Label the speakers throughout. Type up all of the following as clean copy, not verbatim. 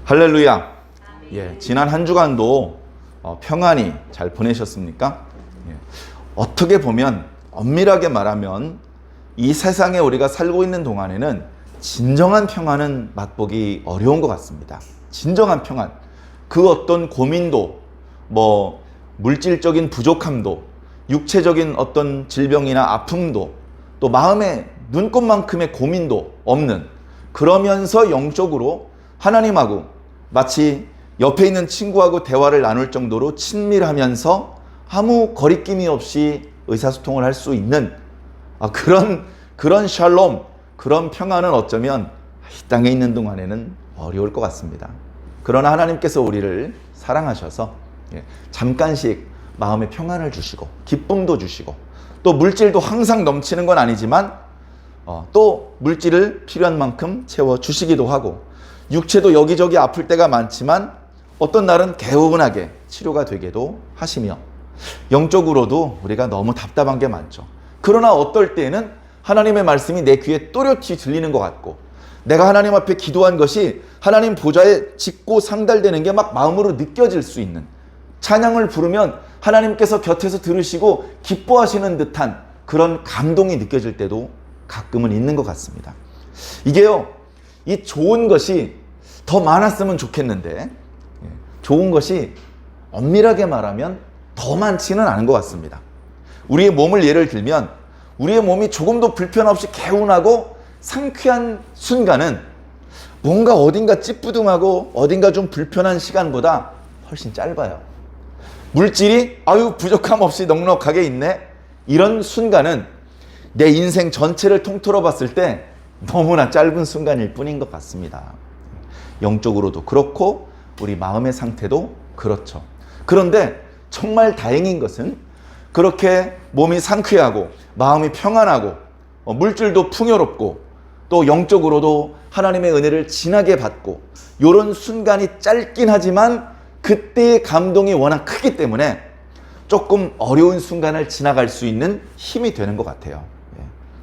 Speaker 1: 할렐루야. 지난 한 주간도 평안히 잘 보내셨습니까? 어떻게 보면 엄밀하게 말하면 이 세상에 우리가 살고 있는 동안에는 진정한 평안은 맛보기 어려운 것 같습니다. 진정한 평안. 그 어떤 고민도, 물질적인 부족함도, 육체적인 어떤 질병이나 아픔도, 또 마음에 눈꽃만큼의 고민도 없는, 그러면서 영적으로 하나님하고 마치 옆에 있는 친구하고 대화를 나눌 정도로 친밀하면서 아무 거리낌이 없이 의사소통을 할 수 있는 그런 샬롬, 그런 평안은 어쩌면 이 땅에 있는 동안에는 어려울 것 같습니다. 그러나 하나님께서 우리를 사랑하셔서 잠깐씩 마음의 평안을 주시고 기쁨도 주시고, 또 물질도 항상 넘치는 건 아니지만 또 물질을 필요한 만큼 채워주시기도 하고, 육체도 여기저기 아플 때가 많지만 어떤 날은 개운하게 치료가 되기도 하시며, 영적으로도 우리가 너무 답답한 게 많죠. 그러나 어떨 때는 하나님의 말씀이 내 귀에 또렷이 들리는 것 같고, 내가 하나님 앞에 기도한 것이 하나님 보좌에 짙고 상달되는 게 막 마음으로 느껴질 수 있는, 찬양을 부르면 하나님께서 곁에서 들으시고 기뻐하시는 듯한 그런 감동이 느껴질 때도 가끔은 있는 것 같습니다. 이게요, 이 좋은 것이 더 많았으면 좋겠는데, 좋은 것이 엄밀하게 말하면 더 많지는 않은 것 같습니다. 우리의 몸을 예를 들면, 우리의 몸이 조금도 불편 없이 개운하고 상쾌한 순간은 뭔가 어딘가 찌뿌둥하고 어딘가 좀 불편한 시간보다 훨씬 짧아요. 물질이 부족함 없이 넉넉하게 있네, 이런 순간은 내 인생 전체를 통틀어 봤을 때 너무나 짧은 순간일 뿐인 것 같습니다. 영적으로도 그렇고 우리 마음의 상태도 그렇죠. 그런데 정말 다행인 것은 그렇게 몸이 상쾌하고 마음이 평안하고 물질도 풍요롭고 또 영적으로도 하나님의 은혜를 진하게 받고, 이런 순간이 짧긴 하지만 그때의 감동이 워낙 크기 때문에 조금 어려운 순간을 지나갈 수 있는 힘이 되는 것 같아요.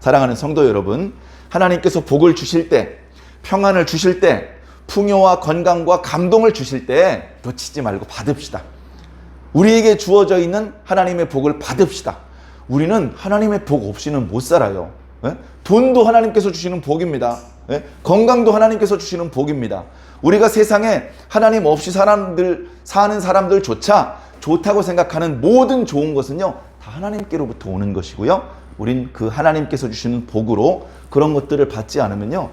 Speaker 1: 사랑하는 성도 여러분, 하나님께서 복을 주실 때, 평안을 주실 때, 풍요와 건강과 감동을 주실 때 놓치지 말고 받읍시다. 우리에게 주어져 있는 하나님의 복을 받읍시다. 우리는 하나님의 복 없이는 못 살아요. 돈도 하나님께서 주시는 복입니다. 건강도 하나님께서 주시는 복입니다. 우리가 세상에 하나님 없이 사는 사람들조차 좋다고 생각하는 모든 좋은 것은요, 다 하나님께로부터 오는 것이고요. 우린 그 하나님께서 주시는 복으로 그런 것들을 받지 않으면요,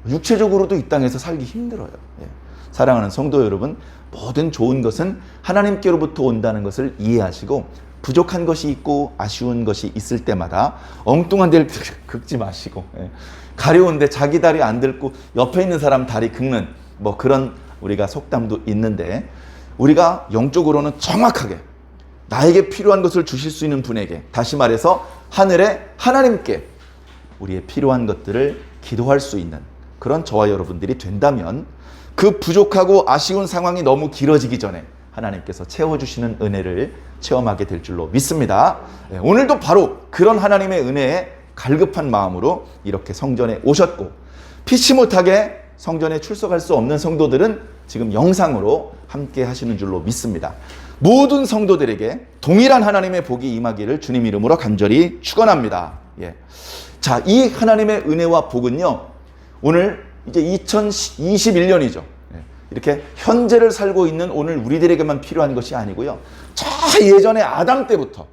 Speaker 1: 육체적으로도 이 땅에서 살기 힘들어요. 사랑하는 성도 여러분, 모든 좋은 것은 하나님께로부터 온다는 것을 이해하시고, 부족한 것이 있고 아쉬운 것이 있을 때마다 엉뚱한 데를 긁지 마시고, 가려운데 자기 다리 안 긁고 옆에 있는 사람 다리 긁는 그런 우리가 속담도 있는데, 우리가 영적으로는 정확하게 나에게 필요한 것을 주실 수 있는 분에게, 다시 말해서 하늘의 하나님께 우리의 필요한 것들을 기도할 수 있는 그런 저와 여러분들이 된다면, 그 부족하고 아쉬운 상황이 너무 길어지기 전에 하나님께서 채워주시는 은혜를 체험하게 될 줄로 믿습니다. 오늘도 바로 그런 하나님의 은혜에 갈급한 마음으로 이렇게 성전에 오셨고, 피치 못하게 성전에 출석할 수 없는 성도들은 지금 영상으로 함께 하시는 줄로 믿습니다. 모든 성도들에게 동일한 하나님의 복이 임하기를 주님 이름으로 간절히 축원합니다. 자, 이 하나님의 은혜와 복은요, 오늘 이제 2021년이죠. 이렇게 현재를 살고 있는 오늘 우리들에게만 필요한 것이 아니고요, 저 예전에 아담 때부터,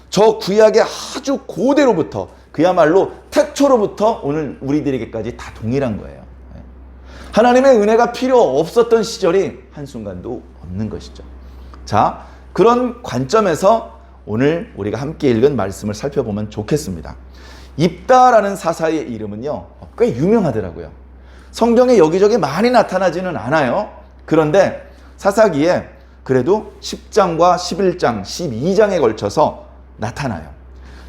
Speaker 1: 저 구약의 아주 고대로부터, 그야말로 태초로부터 오늘 우리들에게까지 다 동일한 거예요. 하나님의 은혜가 필요 없었던 시절이 한순간도 없는 것이죠. 자, 그런 관점에서 오늘 우리가 함께 읽은 말씀을 살펴보면 좋겠습니다. 입다라는 사사의 이름은요, 꽤 유명하더라고요. 성경에 여기저기 많이 나타나지는 않아요. 그런데 사사기에 그래도 10장과 11장, 12장에 걸쳐서 나타나요.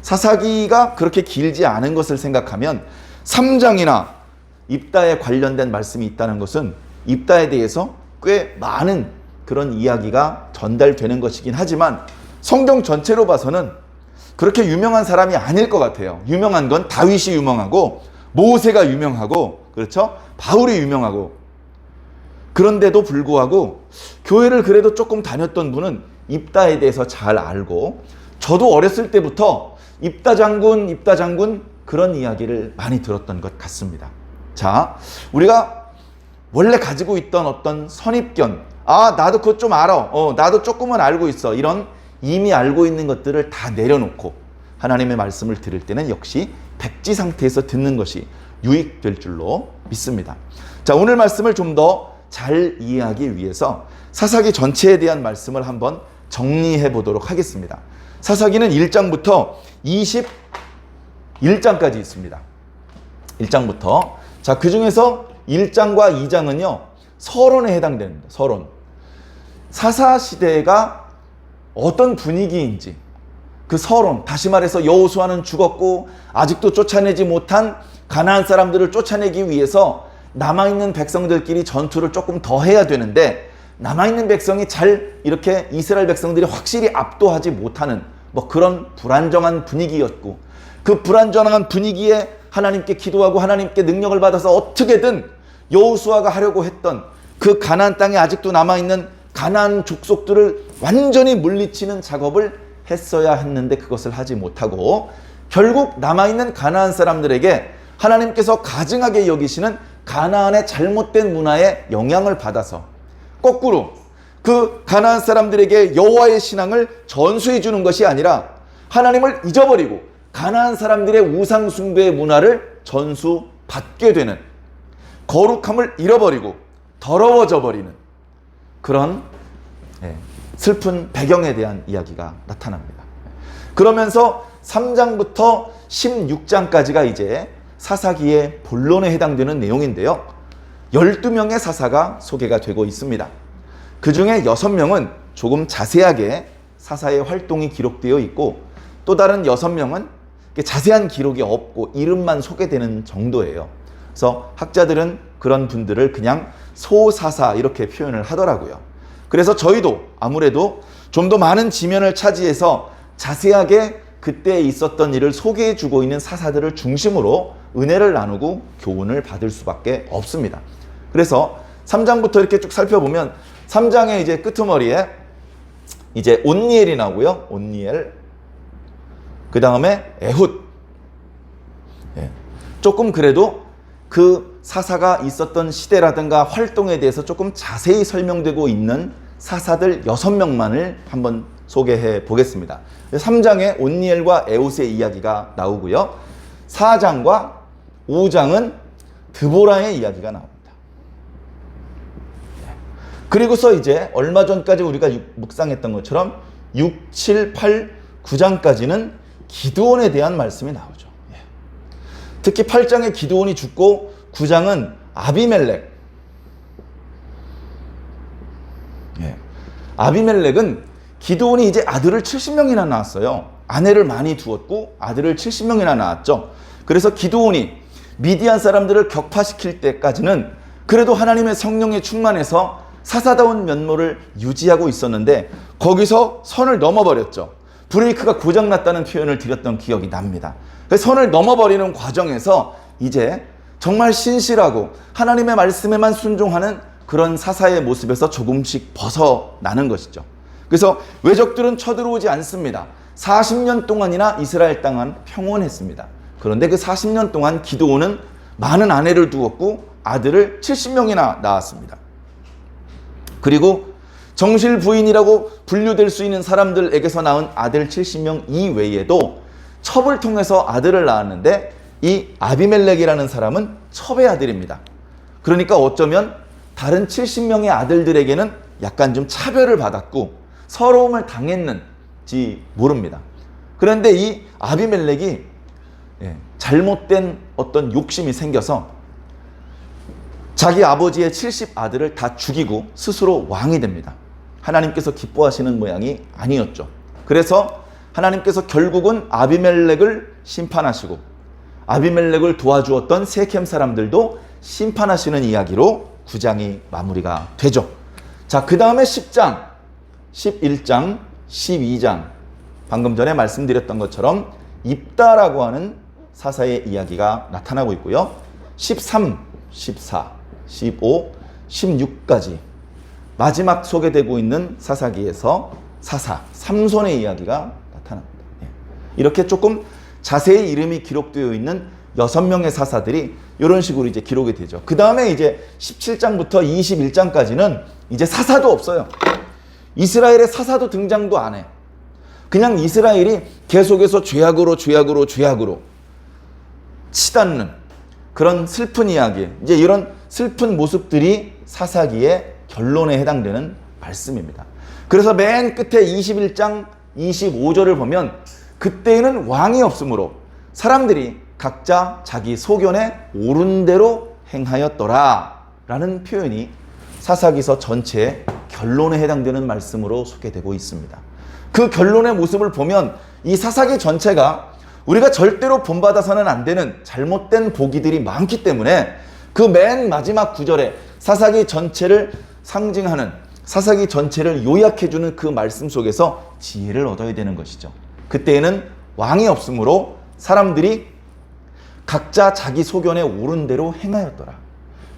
Speaker 1: 사사기가 그렇게 길지 않은 것을 생각하면 3장이나 입다에 관련된 말씀이 있다는 것은 입다에 대해서 꽤 많은 그런 이야기가 전달되는 것이긴 하지만, 성경 전체로 봐서는 그렇게 유명한 사람이 아닐 것 같아요. 유명한 건 다윗이 유명하고 모세가 유명하고, 그렇죠? 바울이 유명하고, 그런데도 불구하고 교회를 그래도 조금 다녔던 분은 입다에 대해서 잘 알고, 저도 어렸을 때부터 입다 장군 그런 이야기를 많이 들었던 것 같습니다. 자, 우리가 원래 가지고 있던 어떤 선입견, 나도 그것 좀 알아, 나도 조금은 알고 있어, 이런 이미 알고 있는 것들을 다 내려놓고 하나님의 말씀을 들을 때는 역시 백지 상태에서 듣는 것이 유익될 줄로 믿습니다. 자, 오늘 말씀을 좀 더 잘 이해하기 위해서 사사기 전체에 대한 말씀을 한번 정리해 보도록 하겠습니다. 사사기는 1장부터 21장까지 있습니다. 1장부터. 자, 그 중에서 1장과 2장은요, 서론에 해당됩니다. 서론. 사사 시대가 어떤 분위기인지, 그 서론, 다시 말해서 여호수아는 죽었고 아직도 쫓아내지 못한 가나안 사람들을 쫓아내기 위해서 남아있는 백성들끼리 전투를 조금 더 해야 되는데, 남아있는 백성이 잘 이렇게 이스라엘 백성들이 확실히 압도하지 못하는 그런 불안정한 분위기였고, 그 불안정한 분위기에 하나님께 기도하고 하나님께 능력을 받아서 어떻게든 여호수아가 하려고 했던 그 가나안 땅에 아직도 남아있는 가나안 족속들을 완전히 물리치는 작업을 했어야 했는데 그것을 하지 못하고, 결국 남아있는 가나안 사람들에게 하나님께서 가증하게 여기시는 가나안의 잘못된 문화에 영향을 받아서 거꾸로 그 가나안 사람들에게 여호와의 신앙을 전수해 주는 것이 아니라 하나님을 잊어버리고 가나안 사람들의 우상 숭배의 문화를 전수받게 되는, 거룩함을 잃어버리고 더러워져 버리는 그런 슬픈 배경에 대한 이야기가 나타납니다. 그러면서 3장부터 16장까지가 이제 사사기의 본론에 해당되는 내용인데요. 12명의 사사가 소개가 되고 있습니다. 그 중에 6명은 조금 자세하게 사사의 활동이 기록되어 있고, 또 다른 6명은 자세한 기록이 없고 이름만 소개되는 정도예요. 그래서 학자들은 그런 분들을 그냥 소사사 이렇게 표현을 하더라고요. 그래서 저희도 아무래도 좀 더 많은 지면을 차지해서 자세하게 그때 있었던 일을 소개해 주고 있는 사사들을 중심으로 은혜를 나누고 교훈을 받을 수밖에 없습니다. 그래서 3장부터 이렇게 쭉 살펴보면 3장의 이제 끄트머리에 이제 온니엘이 나오고요. 온니엘. 그 다음에 에훗. 조금 그래도 그 사사가 있었던 시대라든가 활동에 대해서 조금 자세히 설명되고 있는 사사들 6명만을 한번 소개해 보겠습니다. 3장에 온니엘과 에훗의 이야기가 나오고요. 4장과 5장은 드보라의 이야기가 나옵니다. 그리고서 이제 얼마 전까지 우리가 묵상했던 것처럼 6, 7, 8, 9장까지는 기드온에 대한 말씀이 나오죠. 특히 8장에 기드온이 죽고 9장은 아비멜렉. 아비멜렉은 기드온이 이제 아들을 70명이나 낳았어요. 아내를 많이 두었고 아들을 70명이나 낳았죠. 그래서 기드온이 미디안 사람들을 격파시킬 때까지는 그래도 하나님의 성령에 충만해서 사사다운 면모를 유지하고 있었는데 거기서 선을 넘어버렸죠. 브레이크가 고장났다는 표현을 드렸던 기억이 납니다. 선을 넘어버리는 과정에서 이제 정말 신실하고 하나님의 말씀에만 순종하는 그런 사사의 모습에서 조금씩 벗어나는 것이죠. 그래서 외적들은 쳐들어오지 않습니다. 40년 동안이나 이스라엘 땅은 평온했습니다. 그런데 그 40년 동안 기드온은 많은 아내를 두었고 아들을 70명이나 낳았습니다. 그리고 정실 부인이라고 분류될 수 있는 사람들에게서 낳은 아들 70명 이외에도 첩을 통해서 아들을 낳았는데 이 아비멜렉이라는 사람은 첩의 아들입니다. 그러니까 어쩌면 다른 70명의 아들들에게는 약간 좀 차별을 받았고 서러움을 당했는지 모릅니다. 그런데 이 아비멜렉이 잘못된 어떤 욕심이 생겨서 자기 아버지의 70 아들을 다 죽이고 스스로 왕이 됩니다. 하나님께서 기뻐하시는 모양이 아니었죠. 그래서 하나님께서 결국은 아비멜렉을 심판하시고 아비멜렉을 도와주었던 세켐 사람들도 심판하시는 이야기로 9장이 마무리가 되죠. 자, 그 다음에 10장, 11장, 12장 방금 전에 말씀드렸던 것처럼 입다라고 하는 사사의 이야기가 나타나고 있고요. 13, 14, 15, 16까지 마지막 소개되고 있는 사사기에서 사사, 삼손의 이야기가 나타납니다. 이렇게 조금 자세히 이름이 기록되어 있는 6명의 사사들이 이런 식으로 이제 기록이 되죠. 그 다음에 이제 17장부터 21장까지는 이제 사사도 없어요. 이스라엘의 사사도 등장도 안 해. 그냥 이스라엘이 계속해서 죄악으로 치닫는 그런 슬픈 이야기, 이제 이런 슬픈 모습들이 사사기의 결론에 해당되는 말씀입니다. 그래서 맨 끝에 21장 25절을 보면 그때에는 왕이 없으므로 사람들이 각자 자기 소견에 옳은 대로 행하였더라 라는 표현이 사사기서 전체의 결론에 해당되는 말씀으로 소개되고 있습니다. 그 결론의 모습을 보면 이 사사기 전체가 우리가 절대로 본받아서는 안 되는 잘못된 보기들이 많기 때문에 그 맨 마지막 구절에 사사기 전체를 상징하는, 사사기 전체를 요약해주는 그 말씀 속에서 지혜를 얻어야 되는 것이죠. 그때에는 왕이 없으므로 사람들이 각자 자기 소견에 옳은 대로 행하였더라.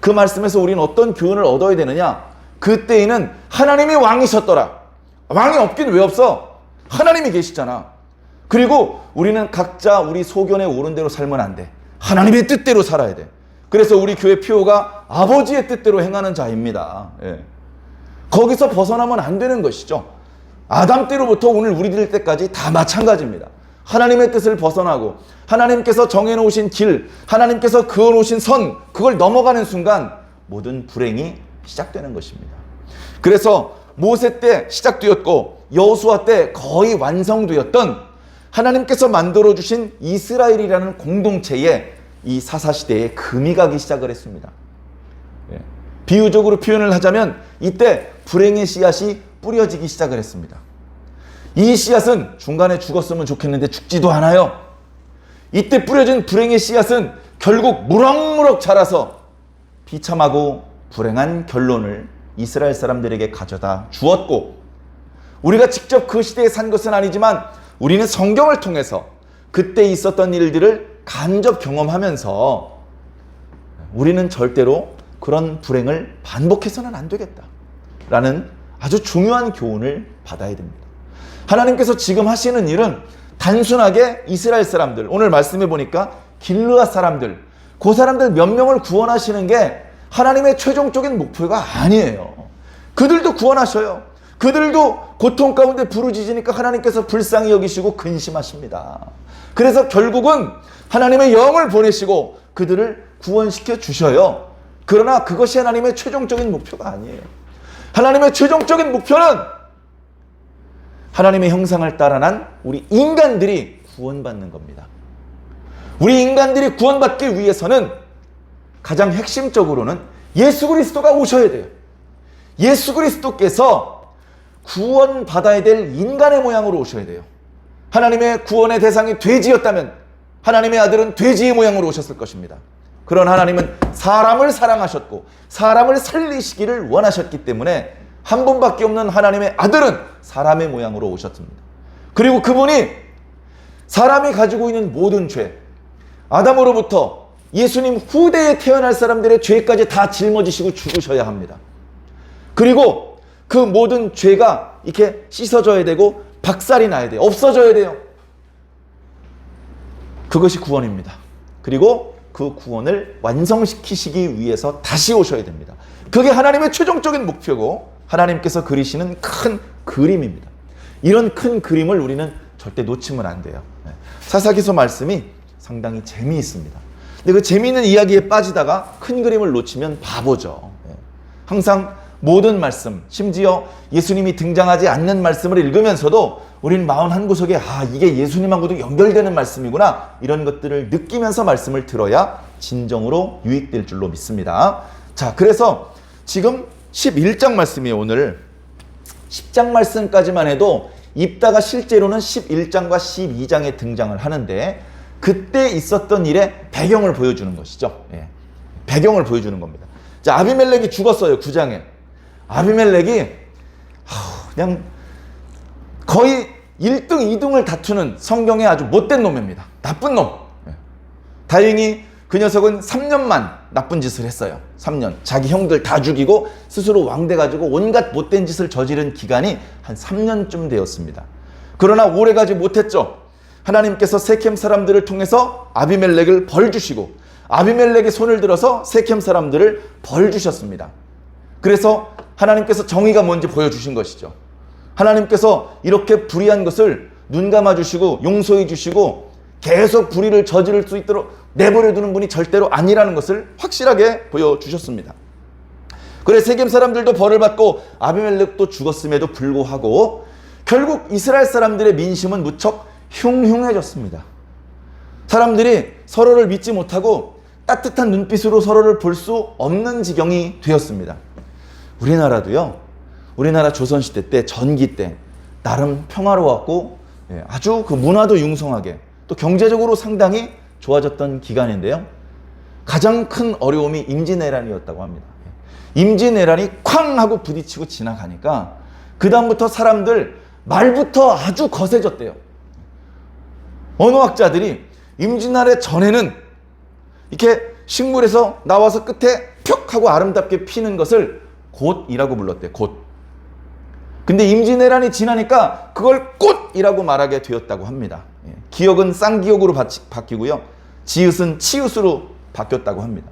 Speaker 1: 그 말씀에서 우리는 어떤 교훈을 얻어야 되느냐? 그때에는 하나님이 왕이셨더라. 왕이 없긴 왜 없어? 하나님이 계시잖아. 그리고 우리는 각자 우리 소견에 옳은 대로 살면 안 돼. 하나님의 뜻대로 살아야 돼. 그래서 우리 교회 표어가 아버지의 뜻대로 행하는 자입니다. 예. 거기서 벗어나면 안 되는 것이죠. 아담 때로부터 오늘 우리들 때까지 다 마찬가지입니다. 하나님의 뜻을 벗어나고 하나님께서 정해놓으신 길, 하나님께서 그어놓으신 선, 그걸 넘어가는 순간 모든 불행이 시작되는 것입니다. 그래서 모세 때 시작되었고 여호수아 때 거의 완성되었던 하나님께서 만들어주신 이스라엘이라는 공동체에 이 사사시대에 금이 가기 시작을 했습니다. 비유적으로 표현을 하자면 이때 불행의 씨앗이 뿌려지기 시작을 했습니다. 이 씨앗은 중간에 죽었으면 좋겠는데 죽지도 않아요. 이때 뿌려진 불행의 씨앗은 결국 무럭무럭 자라서 비참하고 불행한 결론을 이스라엘 사람들에게 가져다 주었고, 우리가 직접 그 시대에 산 것은 아니지만 우리는 성경을 통해서 그때 있었던 일들을 간접 경험하면서 우리는 절대로 그런 불행을 반복해서는 안 되겠다라는 아주 중요한 교훈을 받아야 됩니다. 하나님께서 지금 하시는 일은 단순하게 이스라엘 사람들, 오늘 말씀해 보니까 길르앗 사람들, 그 사람들 몇 명을 구원하시는 게 하나님의 최종적인 목표가 아니에요. 그들도 구원하셔요. 그들도 고통 가운데 부르짖으니까 하나님께서 불쌍히 여기시고 근심하십니다. 그래서 결국은 하나님의 영을 보내시고 그들을 구원시켜 주셔요. 그러나 그것이 하나님의 최종적인 목표가 아니에요. 하나님의 최종적인 목표는 하나님의 형상을 따라 난 우리 인간들이 구원받는 겁니다. 우리 인간들이 구원받기 위해서는 가장 핵심적으로는 예수 그리스도가 오셔야 돼요. 예수 그리스도께서 구원받아야 될 인간의 모양으로 오셔야 돼요. 하나님의 구원의 대상이 돼지였다면 하나님의 아들은 돼지의 모양으로 오셨을 것입니다. 그런 하나님은 사람을 사랑하셨고 사람을 살리시기를 원하셨기 때문에 한 분밖에 없는 하나님의 아들은 사람의 모양으로 오셨습니다. 그리고 그분이 사람이 가지고 있는 모든 죄, 아담으로부터 예수님 후대에 태어날 사람들의 죄까지 다 짊어지시고 죽으셔야 합니다. 그리고 그 모든 죄가 이렇게 씻어져야 되고 박살이 나야 돼요. 없어져야 돼요. 그것이 구원입니다. 그리고 그 구원을 완성시키시기 위해서 다시 오셔야 됩니다. 그게 하나님의 최종적인 목표고 하나님께서 그리시는 큰 그림입니다. 이런 큰 그림을 우리는 절대 놓치면 안 돼요. 사사기서 말씀이 상당히 재미있습니다. 근데 그 재미있는 이야기에 빠지다가 큰 그림을 놓치면 바보죠. 항상 모든 말씀, 심지어 예수님이 등장하지 않는 말씀을 읽으면서도 우리는 마음 한구석에 이게 예수님하고도 연결되는 말씀이구나, 이런 것들을 느끼면서 말씀을 들어야 진정으로 유익될 줄로 믿습니다. 자, 그래서 지금 11장 말씀이에요. 오늘 10장 말씀까지만 해도 입다가 실제로는 11장과 12장에 등장을 하는데 그때 있었던 일의 배경을 보여주는 것이죠. 배경을 보여주는 겁니다. 자, 아비멜렉이 죽었어요. 9장에. 아비멜렉이 그냥 거의 1등, 2등을 다투는 성경의 아주 못된 놈입니다. 나쁜 놈. 다행히 그 녀석은 3년만 나쁜 짓을 했어요. 3년. 자기 형들 다 죽이고 스스로 왕 돼가지고 온갖 못된 짓을 저지른 기간이 한 3년쯤 되었습니다. 그러나 오래가지 못했죠. 하나님께서 세켐 사람들을 통해서 아비멜렉을 벌 주시고 아비멜렉의 손을 들어서 세켐 사람들을 벌 주셨습니다. 그래서 하나님께서 정의가 뭔지 보여주신 것이죠. 하나님께서 이렇게 불의한 것을 눈 감아 주시고 용서해 주시고 계속 불의를 저지를 수 있도록 내버려 두는 분이 절대로 아니라는 것을 확실하게 보여주셨습니다. 그래 세겜 사람들도 벌을 받고 아비멜렉도 죽었음에도 불구하고 결국 이스라엘 사람들의 민심은 무척 흉흉해졌습니다. 사람들이 서로를 믿지 못하고 따뜻한 눈빛으로 서로를 볼 수 없는 지경이 되었습니다. 우리나라도요. 우리나라 조선시대 때 전기 때 나름 평화로웠고 아주 그 문화도 융성하게 또 경제적으로 상당히 좋아졌던 기간인데요. 가장 큰 어려움이 임진왜란이었다고 합니다. 임진왜란이 쾅 하고 부딪히고 지나가니까 그 다음부터 사람들 말부터 아주 거세졌대요. 언어학자들이 임진왜란 전에는 이렇게 식물에서 나와서 끝에 푹 하고 아름답게 피는 것을 곶이라고 불렀대요. 곶. 근데 임진왜란이 지나니까 그걸 꽃이라고 말하게 되었다고 합니다. 기역은 쌍기역으로 바뀌고요. 지읒은 치읒으로 바뀌었다고 합니다.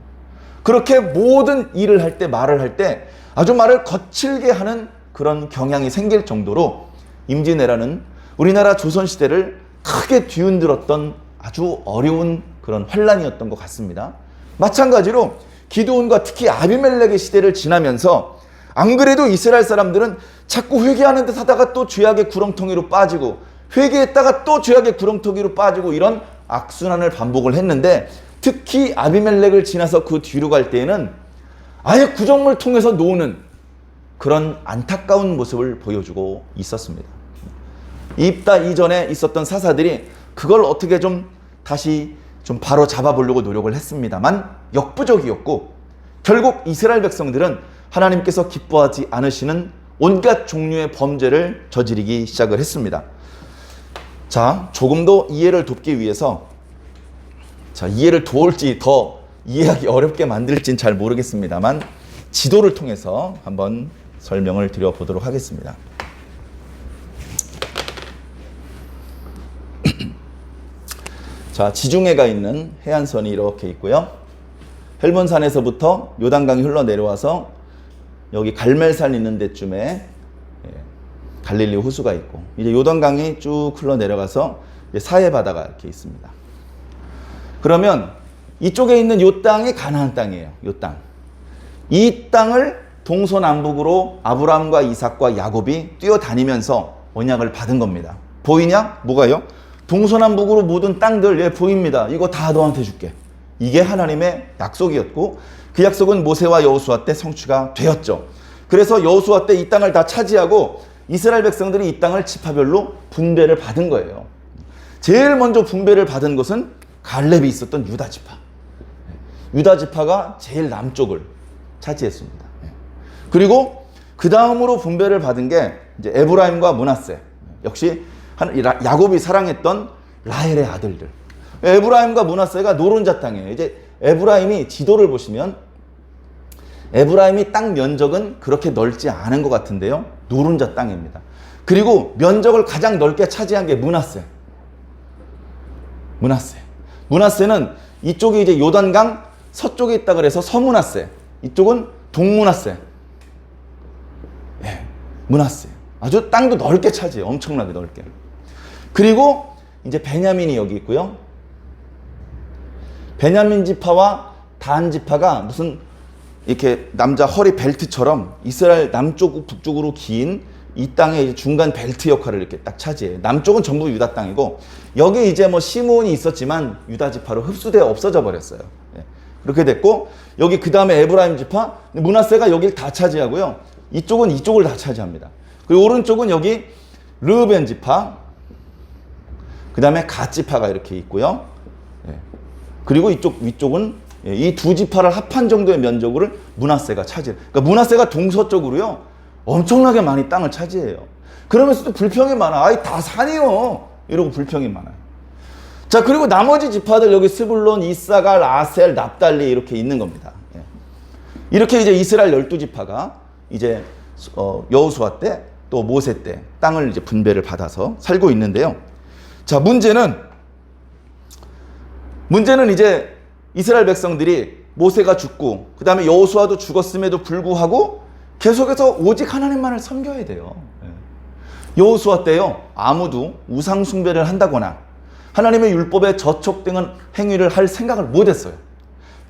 Speaker 1: 그렇게 모든 일을 할 때 말을 할 때 아주 말을 거칠게 하는 그런 경향이 생길 정도로 임진왜란은 우리나라 조선시대를 크게 뒤흔들었던 아주 어려운 그런 환란이었던 것 같습니다. 마찬가지로 기드온과 특히 아비멜렉의 시대를 지나면서 안 그래도 이스라엘 사람들은 자꾸 회개하는 듯 하다가 또 죄악의 구렁텅이로 빠지고 회개했다가 또 죄악의 구렁텅이로 빠지고 이런 악순환을 반복을 했는데 특히 아비멜렉을 지나서 그 뒤로 갈 때에는 아예 구정물 통해서 노는 그런 안타까운 모습을 보여주고 있었습니다. 입다 이전에 있었던 사사들이 그걸 어떻게 좀 다시 좀 바로 잡아보려고 노력을 했습니다만 역부족이었고 결국 이스라엘 백성들은 하나님께서 기뻐하지 않으시는 온갖 종류의 범죄를 저지르기 시작을 했습니다. 자, 조금 더 이해를 돕기 위해서 이해를 도울지 더 이해하기 어렵게 만들지는 잘 모르겠습니다만 지도를 통해서 한번 설명을 드려보도록 하겠습니다. 자, 지중해가 있는 해안선이 이렇게 있고요. 헬몬산에서부터 요단강이 흘러내려와서 여기 갈멜산 있는 데쯤에 갈릴리 호수가 있고 이제 요단강이 쭉 흘러내려가서 사해 바다가 이렇게 있습니다. 그러면 이쪽에 있는 요 땅이 가나안 땅이에요. 요 땅. 이 땅을 동서남북으로 아브라함과 이삭과 야곱이 뛰어다니면서 언약을 받은 겁니다. 보이냐? 뭐가요? 동서남북으로 모든 땅들 보입니다. 이거 다 너한테 줄게. 이게 하나님의 약속이었고 그 약속은 모세와 여호수아 때 성취가 되었죠. 그래서 여호수아 때 이 땅을 다 차지하고 이스라엘 백성들이 이 땅을 지파별로 분배를 받은 거예요. 제일 먼저 분배를 받은 것은 갈렙이 있었던 유다 지파. 유다 지파가 제일 남쪽을 차지했습니다. 그리고 그 다음으로 분배를 받은 게 이제 에브라임과 므낫세. 역시 야곱이 사랑했던 라헬의 아들들. 에브라임과 므낫세가 노른자 땅이에요. 이제 에브라임이 지도를 보시면 에브라임이 땅 면적은 그렇게 넓지 않은 것 같은데요. 노른자 땅입니다. 그리고 면적을 가장 넓게 차지한 게 므낫세. 므낫세는 이쪽이 이제 요단강 서쪽에 있다 그래서 서므낫세. 이쪽은 동므낫세. 므낫세. 아주 땅도 넓게 차지해요. 엄청나게 넓게. 그리고 이제 베냐민이 여기 있고요. 베냐민 지파와 단 지파가 무슨 이렇게 남자 허리 벨트처럼 이스라엘 남쪽 북쪽으로 긴 이 땅의 중간 벨트 역할을 이렇게 딱 차지해요. 남쪽은 전부 유다 땅이고 여기 이제 뭐 시므온이 있었지만 유다 지파로 흡수되어 없어져 버렸어요. 그렇게 됐고 여기 그 다음에 에브라임 지파, 므낫세가 여기를 다 차지하고요. 이쪽은 이쪽을 다 차지합니다. 그리고 오른쪽은 여기 르우벤 지파, 그 다음에 갓 지파가 이렇게 있고요. 그리고 이쪽 위쪽은 이 두 지파를 합한 정도의 면적을 므낫세가 차지해요. 그러니까 므낫세가 동서쪽으로요. 엄청나게 많이 땅을 차지해요. 그러면서도 불평이 많아. 아이 다 산이요. 이러고 불평이 많아요. 자, 그리고 나머지 지파들 여기 스불론, 이사갈, 아셀, 납달리 이렇게 있는 겁니다. 이렇게 이제 이스라엘 12지파가 이제 여호수아 때 또 모세 때 땅을 이제 분배를 받아서 살고 있는데요. 자, 문제는 이제 이스라엘 백성들이 모세가 죽고 그 다음에 여호수아도 죽었음에도 불구하고 계속해서 오직 하나님만을 섬겨야 돼요. 여호수아 때요, 아무도 우상 숭배를 한다거나 하나님의 율법에 저촉되는 행위를 할 생각을 못했어요.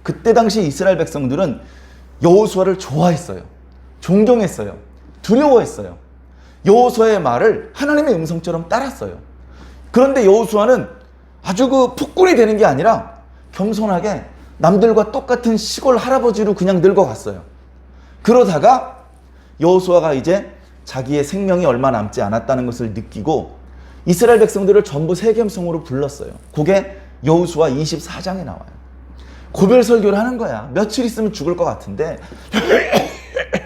Speaker 1: 그때 당시 이스라엘 백성들은 여호수아를 좋아했어요. 존경했어요. 두려워했어요. 여호수아의 말을 하나님의 음성처럼 따랐어요. 그런데 여호수아는 아주 그 폭군이 되는 게 아니라 겸손하게 남들과 똑같은 시골 할아버지로 그냥 늙어갔어요. 그러다가 여호수아가 이제 자기의 생명이 얼마 남지 않았다는 것을 느끼고 이스라엘 백성들을 전부 세겜성으로 불렀어요. 그게 여호수아 24장에 나와요. 고별 설교를 하는 거야. 며칠 있으면 죽을 것 같은데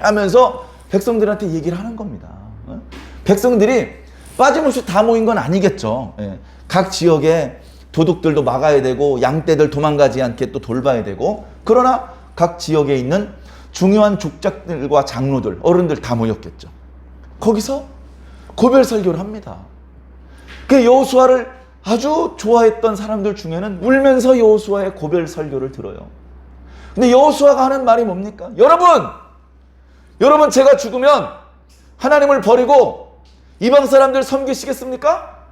Speaker 1: 하면서 백성들한테 얘기를 하는 겁니다. 백성들이 빠짐없이 다 모인 건 아니겠죠. 각 지역에 도둑들도 막아야 되고 양떼들 도망가지 않게 또 돌봐야 되고, 그러나 각 지역에 있는 중요한 족장들과 장로들, 어른들 다 모였겠죠. 거기서 고별 설교를 합니다. 그 여호수아를 아주 좋아했던 사람들 중에는 울면서 여호수아의 고별 설교를 들어요. 근데 여호수아가 하는 말이 뭡니까? 여러분 제가 죽으면 하나님을 버리고 이방 사람들 섬기시겠습니까?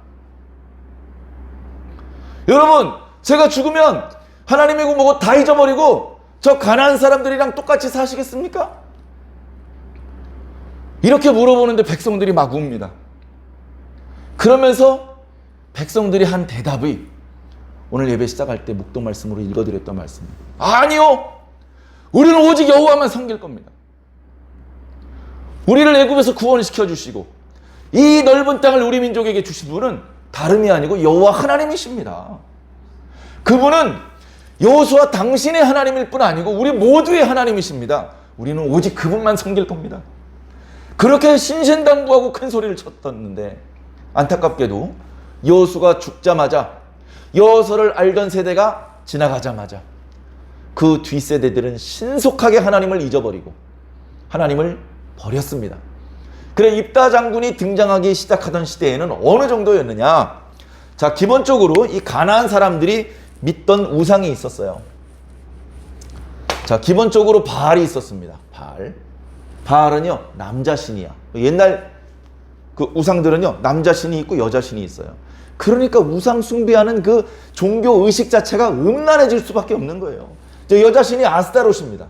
Speaker 1: 여러분 제가 죽으면 하나님이고 뭐고 다 잊어버리고 저 가나안 사람들이랑 똑같이 사시겠습니까? 이렇게 물어보는데 백성들이 막 웁니다. 그러면서 백성들이 한 대답이 오늘 예배 시작할 때 묵도 말씀으로 읽어드렸던 말씀입니다. 아니요, 우리는 오직 여호와만 섬길 겁니다. 우리를 애굽에서 구원시켜 주시고 이 넓은 땅을 우리 민족에게 주신 분은 다름이 아니고 여호와 하나님이십니다. 그분은 여호수아 당신의 하나님일 뿐 아니고 우리 모두의 하나님이십니다. 우리는 오직 그분만 섬길 겁니다. 그렇게 신신당부하고 큰 소리를 쳤었는데 안타깝게도 여호수아가 죽자마자 여호수아를 알던 세대가 지나가자마자 그 뒷세대들은 신속하게 하나님을 잊어버리고 하나님을 버렸습니다. 그래 입다 장군이 등장하기 시작하던 시대에는 어느 정도였느냐? 자, 기본적으로 이 가나안 사람들이 믿던 우상이 있었어요. 자, 기본적으로 바알이 있었습니다. 바알은요 남자 신이야. 옛날 그 우상들은요 남자 신이 있고 여자 신이 있어요. 그러니까 우상 숭배하는 그 종교 의식 자체가 음란해질 수밖에 없는 거예요. 저 여자 신이 아스타롯입니다.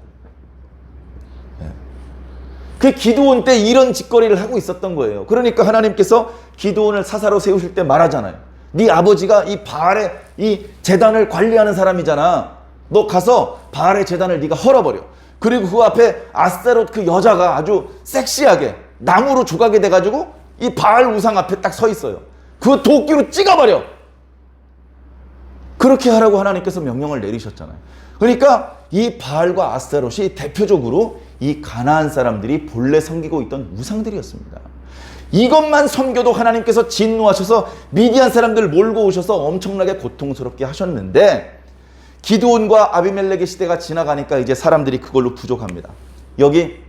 Speaker 1: 그 기드온 때 이런 짓거리를 하고 있었던 거예요. 그러니까 하나님께서 기드온을 사사로 세우실 때 말하잖아요. 네 아버지가 이 바알의 이 제단을 관리하는 사람이잖아. 너 가서 바알의 제단을 네가 헐어버려. 그리고 그 앞에 아스타롯 그 여자가 아주 섹시하게 나무로 조각이 돼가지고 이 바알 우상 앞에 딱 서 있어요. 그 도끼로 찍어버려. 그렇게 하라고 하나님께서 명령을 내리셨잖아요. 그러니까 이 바알과 아스타롯이 대표적으로 이 가나안 사람들이 본래 섬기고 있던 우상들이었습니다. 이것만 섬겨도 하나님께서 진노하셔서 미디안 사람들 몰고 오셔서 엄청나게 고통스럽게 하셨는데 기드온과 아비멜렉의 시대가 지나가니까 이제 사람들이 그걸로 부족합니다. 여기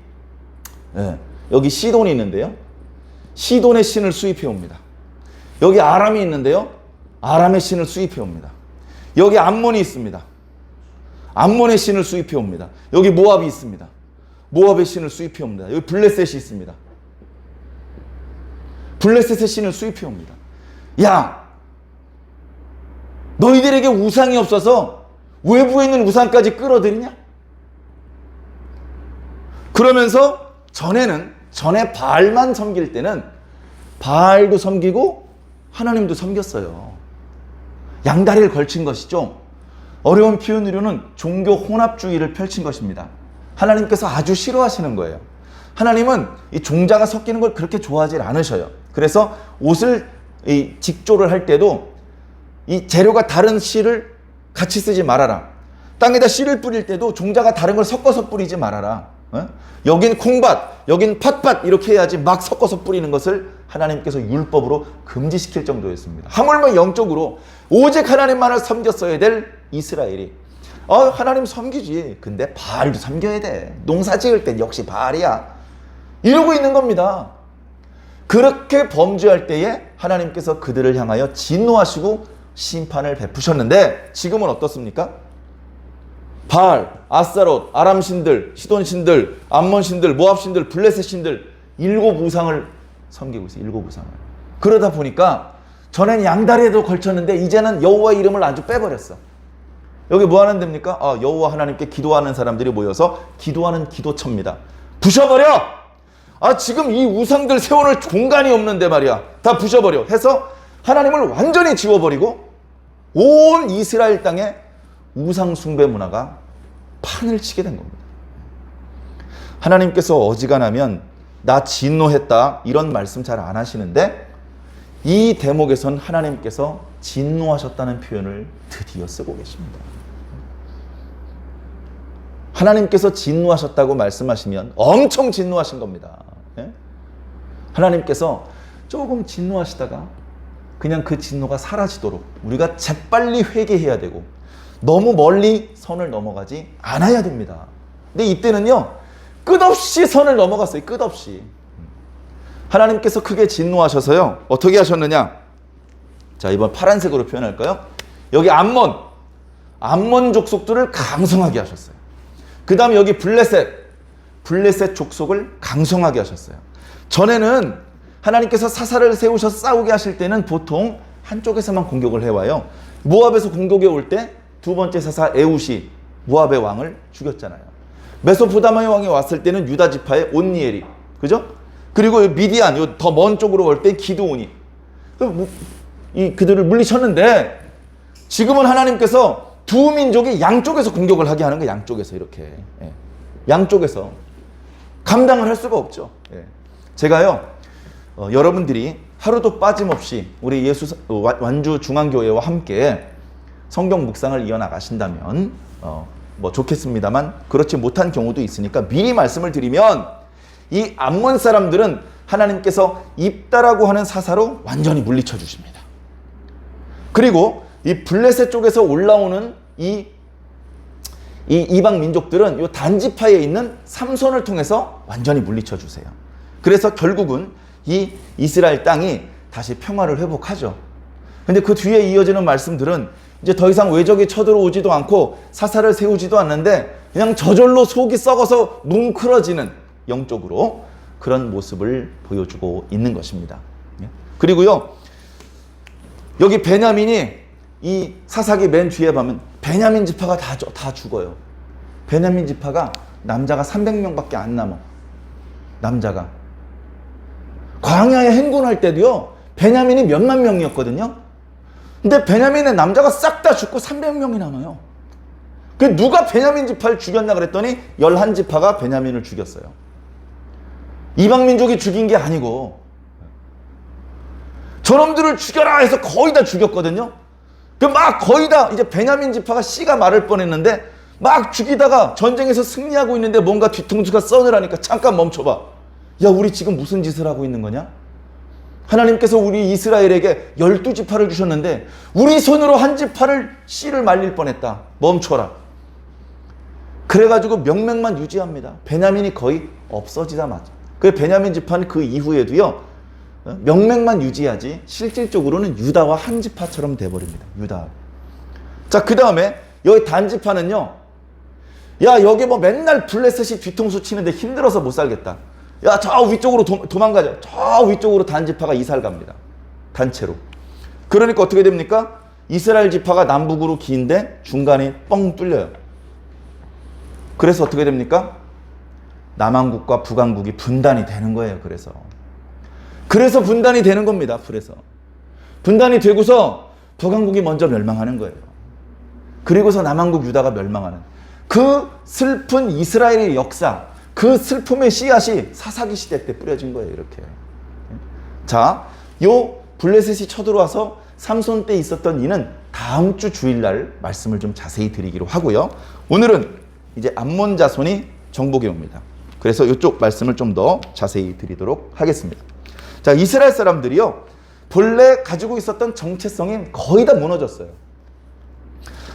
Speaker 1: 시돈이 있는데요. 시돈의 신을 수입해 옵니다. 여기 아람이 있는데요. 아람의 신을 수입해 옵니다. 여기 암몬이 있습니다. 암몬의 신을 수입해 옵니다. 여기 모압이 있습니다. 모압의 신을 수입해 옵니다. 여기 블레셋이 있습니다. 블레셋의 신을 수입해 옵니다. 야, 너희들에게 우상이 없어서 외부에 있는 우상까지 끌어들이냐? 그러면서 전에 바알만 섬길 때는 바알도 섬기고 하나님도 섬겼어요. 양다리를 걸친 것이죠. 어려운 표현으로는 종교 혼합주의를 펼친 것입니다. 하나님께서 아주 싫어하시는 거예요. 하나님은 이 종자가 섞이는 걸 그렇게 좋아하지 않으셔요. 그래서 옷을 직조를 할 때도 이 재료가 다른 씨를 같이 쓰지 말아라. 땅에다 씨를 뿌릴 때도 종자가 다른 걸 섞어서 뿌리지 말아라. 여긴 콩밭, 여긴 팥밭 이렇게 해야지 막 섞어서 뿌리는 것을 하나님께서 율법으로 금지시킬 정도였습니다. 하물며 영적으로 오직 하나님만을 섬겼어야 될 이스라엘이 하나님 섬기지. 근데 바알도 섬겨야 돼. 농사 지을 땐 역시 바알이야. 이러고 있는 겁니다. 그렇게 범죄할 때에 하나님께서 그들을 향하여 진노하시고 심판을 베푸셨는데 지금은 어떻습니까? 바알, 아스타롯, 아람 신들, 시돈 신들, 암몬 신들, 모압 신들, 블레셋 신들 7 우상을 섬기고 있어요. 7 우상을. 그러다 보니까 전에는 양다리에도 걸쳤는데 이제는 여호와 이름을 아주 빼버렸어. 여기 뭐 하는 데입니까? 여호와 하나님께 기도하는 사람들이 모여서 기도하는 기도처입니다. 부셔버려! 지금 이 우상들 세워놓을 공간이 없는데 말이야. 다 부셔버려. 해서 하나님을 완전히 지워버리고 온 이스라엘 땅에 우상 숭배 문화가 판을 치게 된 겁니다. 하나님께서 어지간하면 나 진노했다 이런 말씀 잘 안 하시는데 이 대목에선 하나님께서 진노하셨다는 표현을 드디어 쓰고 계십니다. 하나님께서 진노하셨다고 말씀하시면 엄청 진노하신 겁니다. 하나님께서 조금 진노하시다가 그냥 그 진노가 사라지도록 우리가 재빨리 회개해야 되고 너무 멀리 선을 넘어가지 않아야 됩니다. 근데 이때는요 끝없이 선을 넘어갔어요. 끝없이. 하나님께서 크게 진노하셔서요 어떻게 하셨느냐. 자, 이번 파란색으로 표현할까요? 여기 암몬 족속들을 강성하게 하셨어요. 그 다음에 여기 블레셋 족속을 강성하게 하셨어요. 전에는 하나님께서 사사를 세우셔서 싸우게 하실 때는 보통 한쪽에서만 공격을 해와요. 모압에서 공격이 올 때 두 번째 사사 에웃이 모압의 왕을 죽였잖아요. 메소포타미아 왕이 왔을 때는 유다 지파의 온니엘이, 그죠? 그리고 미디안, 더 먼 쪽으로 올 때 기드온이 그들을 물리쳤는데 지금은 하나님께서 두 민족이 양쪽에서 공격을 하게 하는 거예요. 양쪽에서 이렇게. 양쪽에서. 감당을 할 수가 없죠. 제가요, 여러분들이 하루도 빠짐없이 우리 완주 중앙교회와 함께 성경 묵상을 이어나가신다면 뭐 좋겠습니다만 그렇지 못한 경우도 있으니까 미리 말씀을 드리면 이 암몬 사람들은 하나님께서 입다라고 하는 사사로 완전히 물리쳐 주십니다. 그리고 이 블레셋 쪽에서 올라오는 이 이방 민족들은 이 단지파에 있는 삼손을 통해서 완전히 물리쳐 주세요. 그래서 결국은 이 이스라엘 땅이 다시 평화를 회복하죠. 근데 그 뒤에 이어지는 말씀들은 이제 더 이상 외적이 쳐들어오지도 않고 사사를 세우지도 않는데 그냥 저절로 속이 썩어서 뭉클어지는 영적으로 그런 모습을 보여주고 있는 것입니다. 그리고요, 여기 베냐민이 이 사사기 맨 뒤에 보면 베냐민 지파가 다 죽어요. 베냐민 지파가 남자가 300명밖에 안 남아. 남자가. 광야에 행군할 때도요, 베냐민이 몇만 명이었거든요. 근데 베냐민의 남자가 싹 다 죽고 300명이 남아요. 그 누가 베냐민 지파를 죽였나 그랬더니 11지파가 베냐민을 죽였어요. 이방 민족이 죽인 게 아니고 저놈들을 죽여라 해서 거의 다 죽였거든요. 그 막 거의 다 이제 베냐민 지파가 씨가 마를 뻔했는데 막 죽이다가 전쟁에서 승리하고 있는데 뭔가 뒤통수가 써늘하니까 잠깐 멈춰봐. 야, 우리 지금 무슨 짓을 하고 있는 거냐? 하나님께서 우리 이스라엘에게 12지파를 주셨는데 우리 손으로 한 지파를 씨를 말릴 뻔했다. 멈춰라. 그래가지고 명맥만 유지합니다. 베냐민이 거의 없어지자마자. 그 베냐민 지파는 그 이후에도요, 명맥만 유지하지 실질적으로는 유다와 한 지파처럼 돼버립니다. 유다. 자, 그 다음에 여기 단지파는요, 야, 여기 뭐 맨날 블레셋이 뒤통수 치는데 힘들어서 못 살겠다. 야, 저 위쪽으로 도망가자. 저 위쪽으로 단지파가 이사를 갑니다. 단체로. 그러니까 어떻게 됩니까? 이스라엘 지파가 남북으로 긴데 중간에 뻥 뚫려요. 그래서 어떻게 됩니까? 남한국과 북한국이 분단이 되는 거예요. 그래서 분단이 되는 겁니다. 그래서 분단이 되고서 북한국이 먼저 멸망하는 거예요. 그리고서 남한국 유다가 멸망하는 그 슬픈 이스라엘의 역사, 그 슬픔의 씨앗이 사사기 시대 때 뿌려진 거예요. 이렇게. 자, 요 블레셋이 쳐들어와서 삼손 때 있었던 이는 다음 주 주일날 말씀을 좀 자세히 드리기로 하고요. 오늘은 이제 암몬 자손이 정복해 옵니다. 그래서 이쪽 말씀을 좀 더 자세히 드리도록 하겠습니다. 자, 이스라엘 사람들이요, 본래 가지고 있었던 정체성이 거의 다 무너졌어요.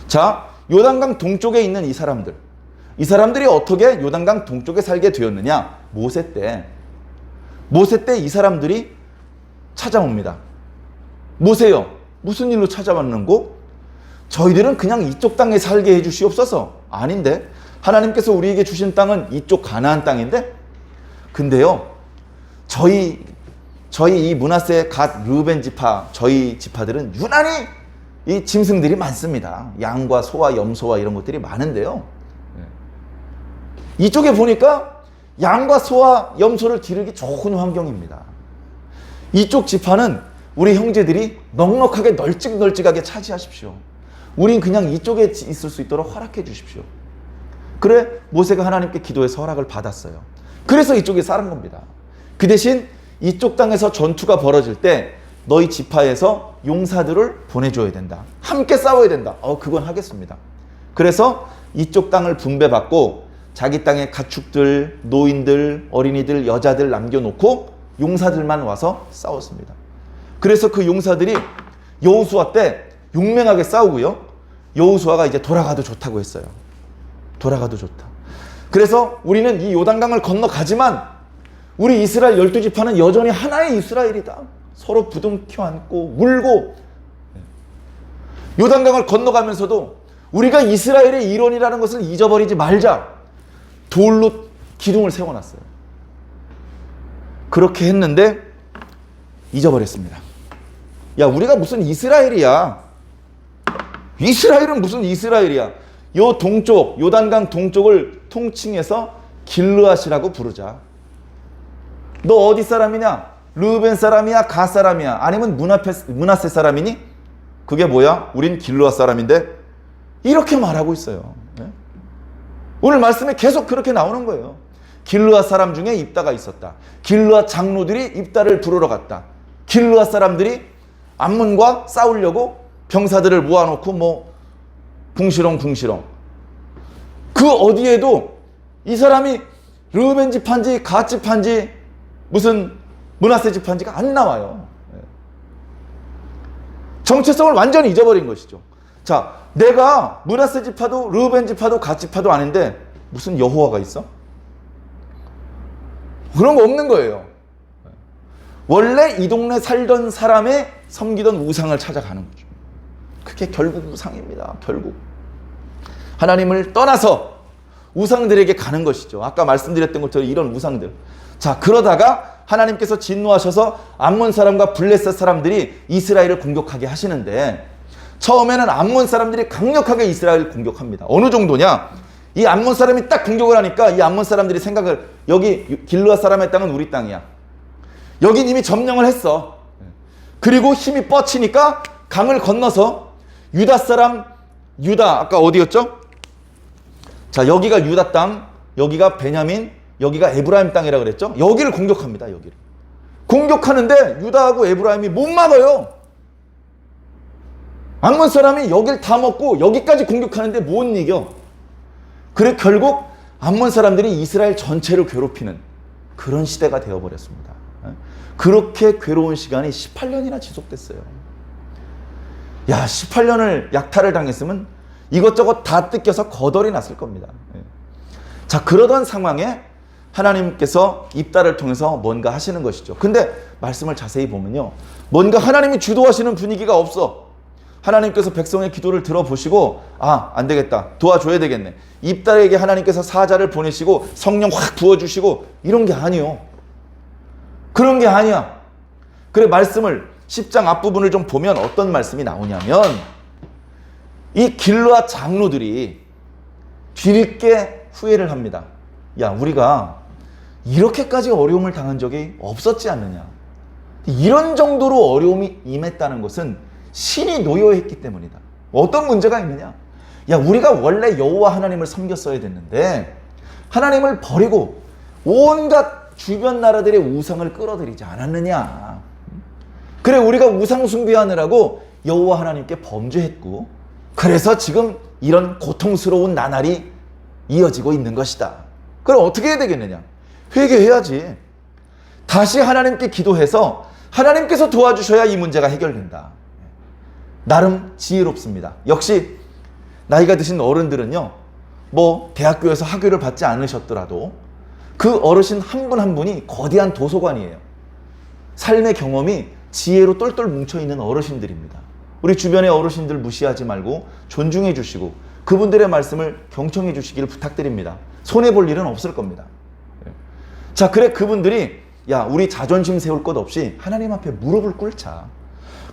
Speaker 1: 자, 요단강 동쪽에 있는 이 사람들이 어떻게 요단강 동쪽에 살게 되었느냐? 모세 때 이 사람들이 찾아옵니다. 모세요, 무슨 일로 찾아왔는고? 저희들은 그냥 이쪽 땅에 살게 해주시옵소서. 아닌데, 하나님께서 우리에게 주신 땅은 이쪽 가나안 땅인데, 근데요, 저희 이 므낫세 갓 르우벤 지파, 저희 지파들은 유난히 이 짐승들이 많습니다. 양과 소와 염소와 이런 것들이 많은데요, 이쪽에 보니까 양과 소와 염소를 기르기 좋은 환경입니다. 이쪽 지파는 우리 형제들이 넉넉하게 널찍널찍하게 차지하십시오. 우린 그냥 이쪽에 있을 수 있도록 허락해 주십시오. 그래 모세가 하나님께 기도해서 허락을 받았어요. 그래서 이쪽에 살은 겁니다. 그 대신 이쪽 땅에서 전투가 벌어질 때 너희 지파에서 용사들을 보내줘야 된다. 함께 싸워야 된다. 그건 하겠습니다. 그래서 이쪽 땅을 분배받고 자기 땅에 가축들, 노인들, 어린이들, 여자들 남겨놓고 용사들만 와서 싸웠습니다. 그래서 그 용사들이 여호수아 때 용맹하게 싸우고요, 여호수아가 이제 돌아가도 좋다고 했어요. 돌아가도 좋다. 그래서 우리는 이 요단강을 건너가지만 우리 이스라엘 12지파는 여전히 하나의 이스라엘이다. 서로 부둥켜 안고 울고, 요단강을 건너가면서도 우리가 이스라엘의 일원이라는 것을 잊어버리지 말자. 돌로 기둥을 세워놨어요. 그렇게 했는데 잊어버렸습니다. 야, 우리가 무슨 이스라엘이야. 이스라엘은 무슨 이스라엘이야. 요 동쪽, 요단강 동쪽을 통칭해서 길르앗이라고 부르자. 너 어디 사람이냐? 르우벤 사람이야? 갓 사람이야? 아니면 므낫세 사람이니? 그게 뭐야? 우린 길르앗 사람인데? 이렇게 말하고 있어요. 오늘 말씀에 계속 그렇게 나오는 거예요. 길르앗 사람 중에 입다가 있었다. 길르앗 장로들이 입다를 부르러 갔다. 길르앗 사람들이 암몬과 싸우려고 병사들을 모아놓고 궁시렁 그 어디에도 이 사람이 르우벤 지파인지 갓 지파인지 무슨 므낫세 지파인지가 안 나와요. 정체성을 완전히 잊어버린 것이죠. 자, 내가 므낫세 지파도 르우벤 지파도 갓 지파도 아닌데 무슨 여호와가 있어? 그런 거 없는 거예요. 원래 이 동네 살던 사람의 섬기던 우상을 찾아가는 거죠. 그게 결국 우상입니다. 결국 하나님을 떠나서 우상들에게 가는 것이죠. 아까 말씀드렸던 것처럼 이런 우상들. 자, 그러다가 하나님께서 진노하셔서 암몬 사람과 블레셋 사람들이 이스라엘을 공격하게 하시는데, 처음에는 암몬 사람들이 강력하게 이스라엘을 공격합니다. 어느 정도냐? 이 암몬 사람이 딱 공격을 하니까 이 암몬 사람들이 생각을, 여기 길르앗 사람의 땅은 우리 땅이야. 여긴 이미 점령을 했어. 그리고 힘이 뻗치니까 강을 건너서 유다 사람, 아까 어디였죠? 자, 여기가 유다 땅, 여기가 베냐민, 여기가 에브라임 땅이라고 그랬죠? 여기를 공격합니다. 여기를. 공격하는데 유다하고 에브라임이 못 막아요. 암몬 사람이 여길 다 먹고 여기까지 공격하는데 못 이겨. 그래 결국 암몬 사람들이 이스라엘 전체를 괴롭히는 그런 시대가 되어버렸습니다. 그렇게 괴로운 시간이 18년이나 지속됐어요. 야, 18년을 약탈을 당했으면 이것저것 다 뜯겨서 거덜이 났을 겁니다. 자, 그러던 상황에 하나님께서 입다를 통해서 뭔가 하시는 것이죠. 근데 말씀을 자세히 보면요, 뭔가 하나님이 주도하시는 분위기가 없어. 하나님께서 백성의 기도를 들어보시고, 안 되겠다, 도와줘야 되겠네. 입다에게 하나님께서 사자를 보내시고 성령 확 부어주시고 이런 게 아니요. 그런 게 아니야. 그래, 말씀을 10장 앞부분을 좀 보면 어떤 말씀이 나오냐면, 이 길르앗 장로들이 뒤늦게 후회를 합니다. 야, 우리가 이렇게까지 어려움을 당한 적이 없었지 않느냐. 이런 정도로 어려움이 임했다는 것은 신이 노여했기 때문이다. 어떤 문제가 있느냐? 야, 우리가 원래 여호와 하나님을 섬겼어야 됐는데 하나님을 버리고 온갖 주변 나라들의 우상을 끌어들이지 않았느냐. 그래, 우리가 우상 숭배하느라고 여호와 하나님께 범죄했고, 그래서 지금 이런 고통스러운 나날이 이어지고 있는 것이다. 그럼 어떻게 해야 되겠느냐? 회개해야지. 다시 하나님께 기도해서 하나님께서 도와주셔야 이 문제가 해결된다. 나름 지혜롭습니다. 역시 나이가 드신 어른들은요, 뭐 대학교에서 학위를 받지 않으셨더라도 그 어르신 한 분 한 분이 거대한 도서관이에요. 삶의 경험이 지혜로 똘똘 뭉쳐있는 어르신들입니다. 우리 주변의 어르신들 무시하지 말고 존중해 주시고 그분들의 말씀을 경청해 주시기를 부탁드립니다. 손해볼 일은 없을 겁니다. 자, 그래 그분들이 야, 우리 자존심 세울 것 없이 하나님 앞에 무릎을 꿇자.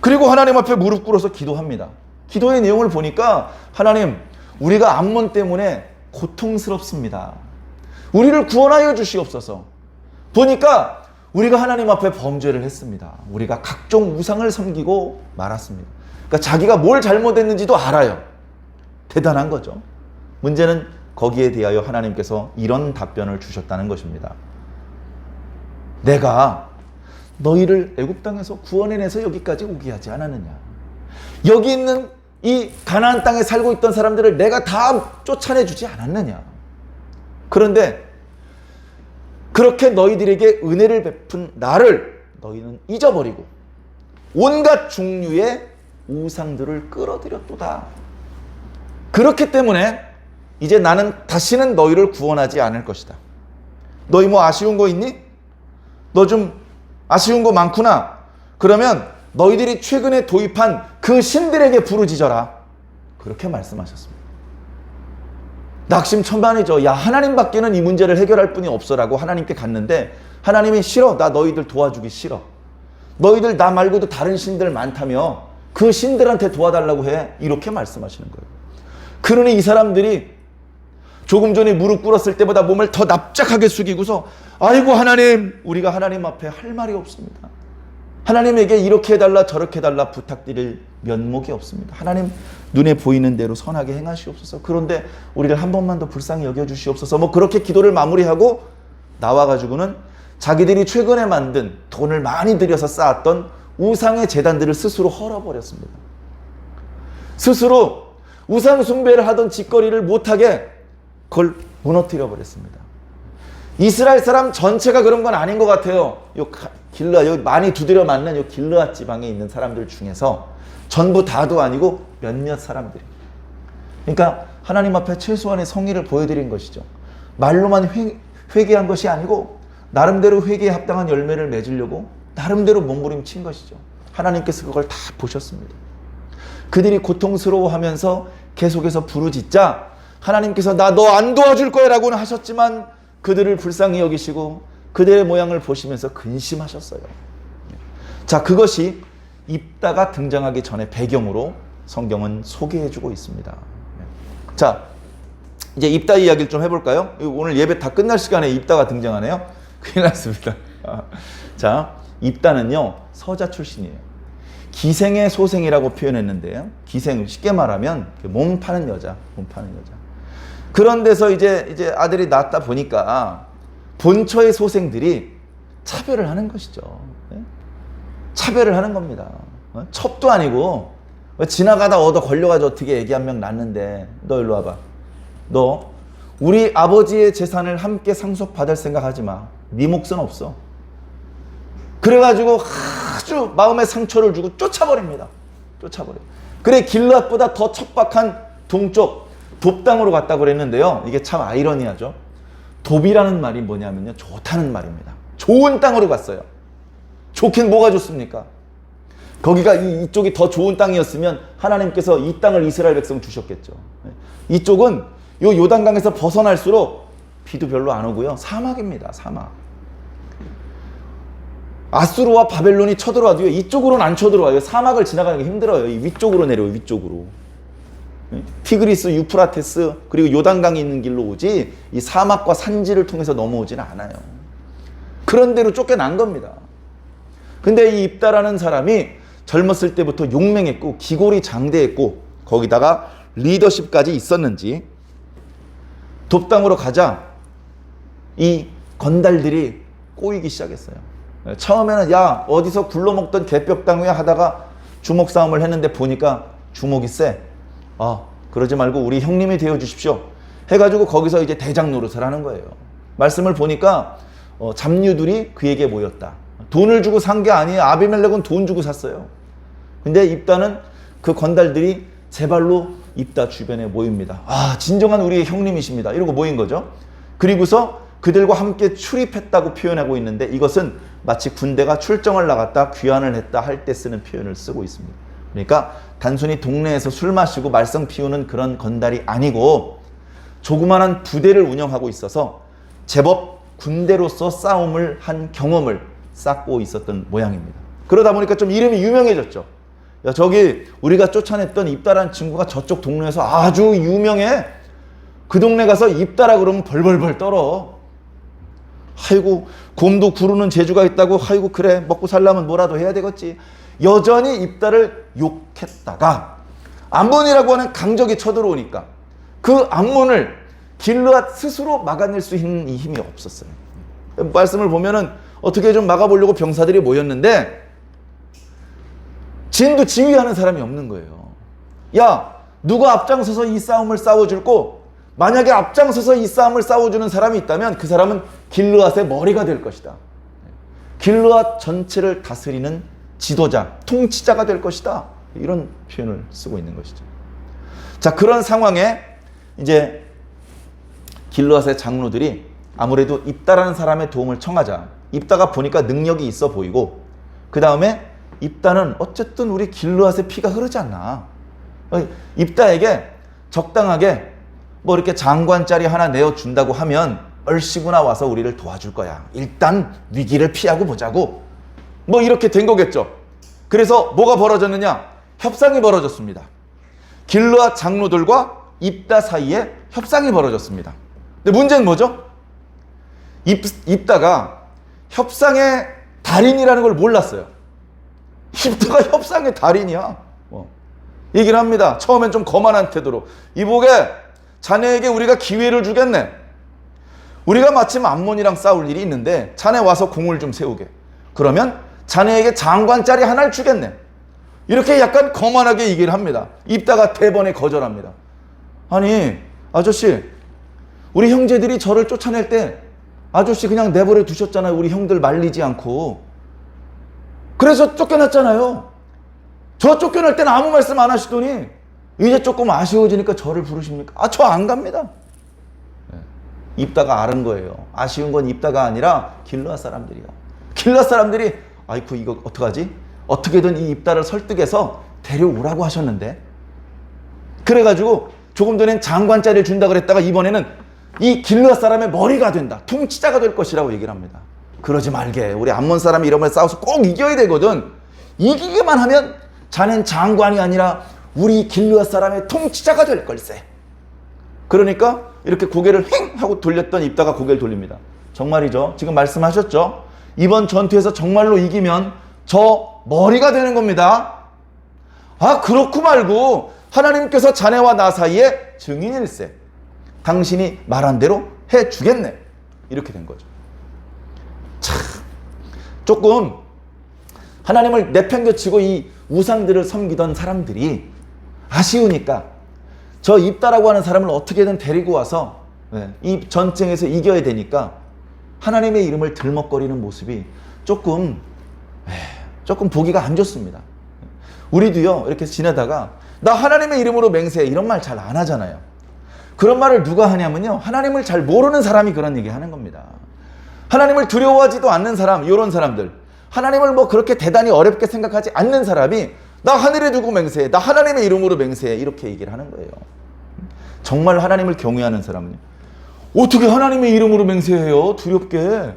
Speaker 1: 그리고 하나님 앞에 무릎 꿇어서 기도합니다. 기도의 내용을 보니까 하나님, 우리가 암몬 때문에 고통스럽습니다. 우리를 구원하여 주시옵소서. 보니까 우리가 하나님 앞에 범죄를 했습니다. 우리가 각종 우상을 섬기고 말았습니다. 그러니까 자기가 뭘 잘못했는지도 알아요. 대단한 거죠. 문제는 거기에 대하여 하나님께서 이런 답변을 주셨다는 것입니다. 내가 너희를 애굽 땅에서 구원해내서 여기까지 오게 하지 않았느냐. 여기 있는 이 가나안 땅에 살고 있던 사람들을 내가 다 쫓아내주지 않았느냐. 그런데 그렇게 너희들에게 은혜를 베푼 나를 너희는 잊어버리고 온갖 종류의 우상들을 끌어들였도다. 그렇기 때문에 이제 나는 다시는 너희를 구원하지 않을 것이다. 너희 뭐 아쉬운 거 있니? 너 좀 아쉬운 거 많구나. 그러면 너희들이 최근에 도입한 그 신들에게 부르짖어라. 그렇게 말씀하셨습니다. 낙심천만이죠. 야, 하나님밖에는 이 문제를 해결할 분이 없어라고 하나님께 갔는데 하나님이 싫어. 나 너희들 도와주기 싫어. 너희들 나 말고도 다른 신들 많다며 그 신들한테 도와달라고 해. 이렇게 말씀하시는 거예요. 그러니 이 사람들이 조금 전에 무릎 꿇었을 때보다 몸을 더 납작하게 숙이고서 아이고 하나님, 우리가 하나님 앞에 할 말이 없습니다. 하나님에게 이렇게 해달라 저렇게 해달라 부탁드릴 면목이 없습니다. 하나님 눈에 보이는 대로 선하게 행하시옵소서. 그런데 우리를 한 번만 더 불쌍히 여겨주시옵소서. 뭐 그렇게 기도를 마무리하고 나와가지고는 자기들이 최근에 만든 돈을 많이 들여서 쌓았던 우상의 제단들을 스스로 헐어버렸습니다. 스스로 우상 숭배를 하던 짓거리를 못하게 그걸 무너뜨려 버렸습니다. 이스라엘 사람 전체가 그런 건 아닌 것 같아요. 여기 많이 두드려 맞는 요 길르앗 지방에 있는 사람들 중에서 전부 다도 아니고 몇몇 사람들이. 그러니까 하나님 앞에 최소한의 성의를 보여드린 것이죠. 말로만 회개한 것이 아니고 나름대로 회개에 합당한 열매를 맺으려고 나름대로 몸부림친 것이죠. 하나님께서 그걸 다 보셨습니다. 그들이 고통스러워하면서 계속해서 부르짖자 하나님께서 나 너 안 도와줄 거야 라고는 하셨지만 그들을 불쌍히 여기시고 그들의 모양을 보시면서 근심하셨어요. 자, 그것이 입다가 등장하기 전에 배경으로 성경은 소개해주고 있습니다. 자, 이제 입다 이야기를 좀 해볼까요? 오늘 예배 다 끝날 시간에 입다가 등장하네요. 큰일 났습니다. 자, 입다는요 서자 출신이에요. 기생의 소생이라고 표현했는데요. 기생, 쉽게 말하면 몸 파는 여자, 몸 파는 여자. 그런 데서 이제 아들이 낳다 보니까 본처의 소생들이 차별을 하는 것이죠. 차별을 하는 겁니다. 첩도 아니고 지나가다 얻어 걸려가지고 어떻게 애기 한 명 낳는데 너 일로 와봐. 너 우리 아버지의 재산을 함께 상속받을 생각하지 마. 네 몫은 없어. 그래가지고 아주 마음에 상처를 주고 쫓아버립니다. 쫓아버려. 그래 길르앗보다 더 척박한 동쪽 돕 땅으로 갔다고 그랬는데요. 이게 참 아이러니하죠. 돕이라는 말이 뭐냐면요, 좋다는 말입니다. 좋은 땅으로 갔어요. 좋긴 뭐가 좋습니까? 거기가 이쪽이 더 좋은 땅이었으면 하나님께서 이 땅을 이스라엘 백성 주셨겠죠. 이쪽은 요 요단강에서 벗어날수록 비도 별로 안 오고요. 사막입니다. 사막. 아수르와 바벨론이 쳐들어와도요, 이쪽으로는 안 쳐들어와요. 사막을 지나가는 게 힘들어요. 이 위쪽으로 내려요. 위쪽으로. 티그리스, 유프라테스 그리고 요단강이 있는 길로 오지 이 사막과 산지를 통해서 넘어오지는 않아요. 그런 데로 쫓겨난 겁니다. 근데 이 입다라는 사람이 젊었을 때부터 용맹했고 기골이 장대했고 거기다가 리더십까지 있었는지 돕 땅으로 가자 이 건달들이 꼬이기 시작했어요. 처음에는 야 어디서 굴러먹던 개뼈 땅이야 하다가 주먹 싸움을 했는데 보니까 주먹이 세. 그러지 말고 우리 형님이 되어 주십시오 해가지고 거기서 이제 대장 노릇을 하는 거예요. 말씀을 보니까 잡류들이 그에게 모였다. 돈을 주고 산 게 아니에요. 아비멜렉은 돈 주고 샀어요. 근데 입다는 그 건달들이 제 발로 입다 주변에 모입니다. 아, 진정한 우리의 형님이십니다. 이러고 모인 거죠. 그리고서 그들과 함께 출입했다고 표현하고 있는데 이것은 마치 군대가 출정을 나갔다 귀환을 했다 할 때 쓰는 표현을 쓰고 있습니다. 그러니까 단순히 동네에서 술 마시고 말썽 피우는 그런 건달이 아니고 조그마한 부대를 운영하고 있어서 제법 군대로서 싸움을 한 경험을 쌓고 있었던 모양입니다. 그러다 보니까 좀 이름이 유명해졌죠. 야, 저기 우리가 쫓아냈던 입다라는 친구가 저쪽 동네에서 아주 유명해. 그 동네 가서 입다라 그러면 벌벌벌 떨어. 아이고, 곰도 구르는 재주가 있다고. 아이고, 그래, 먹고 살려면 뭐라도 해야 되겠지. 여전히 입다를 욕했다가 암몬이라고 하는 강적이 쳐들어오니까 그 암몬을 길르앗 스스로 막아낼 수 있는 이 힘이 없었어요. 말씀을 보면은 어떻게 좀 막아보려고 병사들이 모였는데 진도 지휘하는 사람이 없는 거예요. 야, 누가 앞장서서 이 싸움을 싸워줄고, 만약에 앞장서서 이 싸움을 싸워주는 사람이 있다면 그 사람은 길르앗의 머리가 될 것이다. 길르앗 전체를 다스리는 지도자, 통치자가 될 것이다. 이런 표현을 쓰고 있는 것이죠. 자, 그런 상황에 이제 길르앗의 장로들이 아무래도 입다라는 사람의 도움을 청하자. 입다가 보니까 능력이 있어 보이고, 그 다음에 입다는 어쨌든 우리 길르앗의 피가 흐르지 않나. 입다에게 적당하게 뭐 이렇게 장관짜리 하나 내어준다고 하면 얼씨구나 와서 우리를 도와줄 거야. 일단 위기를 피하고 보자고. 뭐 이렇게 된 거겠죠. 그래서 뭐가 벌어졌느냐? 협상이 벌어졌습니다. 길르앗 장로들과 입다 사이에 협상이 벌어졌습니다. 근데 문제는 뭐죠? 입다가 협상의 달인이라는 걸 몰랐어요. 입다가 협상의 달인이야. 얘기를 합니다. 처음엔 좀 거만한 태도로. 이보게, 자네에게 우리가 기회를 주겠네. 우리가 마침 암몬이랑 싸울 일이 있는데 자네 와서 공을 좀 세우게. 그러면 자네에게 장관짜리 하나를 주겠네. 이렇게 약간 거만하게 얘기를 합니다. 입다가 대번에 거절합니다. 아니, 아저씨, 우리 형제들이 저를 쫓아낼 때 아저씨 그냥 내버려 두셨잖아요. 우리 형들 말리지 않고. 그래서 쫓겨났잖아요. 저 쫓겨날 때는 아무 말씀 안 하시더니 이제 조금 아쉬워지니까 저를 부르십니까? 아, 저 안 갑니다. 입다가 아는 거예요. 아쉬운 건 입다가 아니라 길르앗 사람들이야. 길르앗 사람들이 아이쿠, 이거 어떡하지? 어떻게든 이 입다를 설득해서 데려오라고 하셨는데, 그래가지고 조금 전엔 장관짜리를 준다 그랬다가 이번에는 이 길르앗 사람의 머리가 된다, 통치자가 될 것이라고 얘기를 합니다. 그러지 말게. 우리 암몬 사람이 이러면 싸워서 꼭 이겨야 되거든. 이기기만 하면 자넨 장관이 아니라 우리 길르앗 사람의 통치자가 될 걸세. 그러니까 이렇게 고개를 행 하고 돌렸던 입다가 고개를 돌립니다. 정말이죠. 지금 말씀하셨죠. 이번 전투에서 정말로 이기면 저 머리가 되는 겁니다. 아, 그렇고 말고 하나님께서 자네와 나 사이에 증인일세. 당신이 말한 대로 해주겠네. 이렇게 된 거죠. 참, 조금 하나님을 내팽겨치고 이 우상들을 섬기던 사람들이 아쉬우니까 저 입다라고 하는 사람을 어떻게든 데리고 와서 이 전쟁에서 이겨야 되니까 하나님의 이름을 들먹거리는 모습이 조금 보기가 안 좋습니다. 우리도요, 이렇게 지내다가 나 하나님의 이름으로 맹세해, 이런 말 잘 안 하잖아요. 그런 말을 누가 하냐면요, 하나님을 잘 모르는 사람이 그런 얘기 하는 겁니다. 하나님을 두려워하지도 않는 사람, 이런 사람들, 하나님을 뭐 그렇게 대단히 어렵게 생각하지 않는 사람이 나 하늘에 두고 맹세해, 나 하나님의 이름으로 맹세해, 이렇게 얘기를 하는 거예요. 정말 하나님을 경외하는 사람은요, 어떻게 하나님의 이름으로 맹세해요? 두렵게.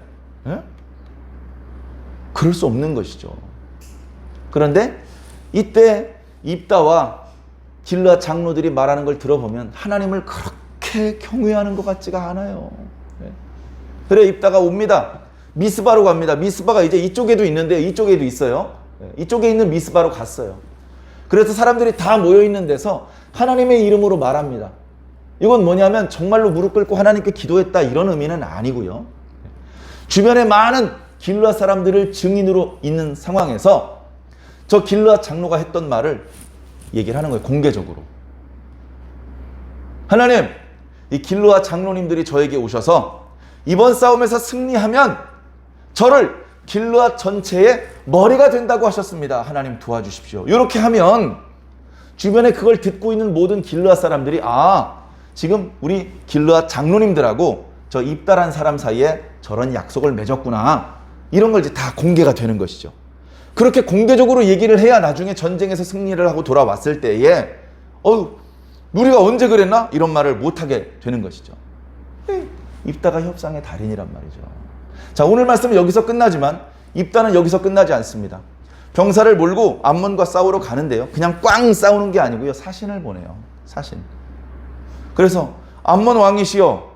Speaker 1: 예? 그럴 수 없는 것이죠. 그런데 이때 입다와 길르앗 장로들이 말하는 걸 들어보면 하나님을 그렇게 경외하는 것 같지가 않아요. 예? 그래, 입다가 옵니다. 미스바로 갑니다. 미스바가 이제 이쪽에도 있는데 이쪽에도 있어요. 이쪽에 있는 미스바로 갔어요. 그래서 사람들이 다 모여있는 데서 하나님의 이름으로 말합니다. 이건 뭐냐면 정말로 무릎 꿇고 하나님께 기도했다, 이런 의미는 아니고요. 주변에 많은 길르앗 사람들을 증인으로 있는 상황에서 저 길르앗 장로가 했던 말을 얘기를 하는 거예요. 공개적으로. 하나님, 이 길르앗 장로님들이 저에게 오셔서 이번 싸움에서 승리하면 저를 길르앗 전체의 머리가 된다고 하셨습니다. 하나님 도와주십시오. 이렇게 하면 주변에 그걸 듣고 있는 모든 길르앗 사람들이 지금 우리 길르앗 장로님들하고 저 입다란 사람 사이에 저런 약속을 맺었구나. 이런 걸 이제 다 공개가 되는 것이죠. 그렇게 공개적으로 얘기를 해야 나중에 전쟁에서 승리를 하고 돌아왔을 때에 우리가 언제 그랬나? 이런 말을 못하게 되는 것이죠. 입다가 협상의 달인이란 말이죠. 자, 오늘 말씀은 여기서 끝나지만 입다는 여기서 끝나지 않습니다. 병사를 몰고 암몬과 싸우러 가는데요. 그냥 꽝 싸우는 게 아니고요. 사신을 보내요. 사신. 그래서 암몬 왕이시여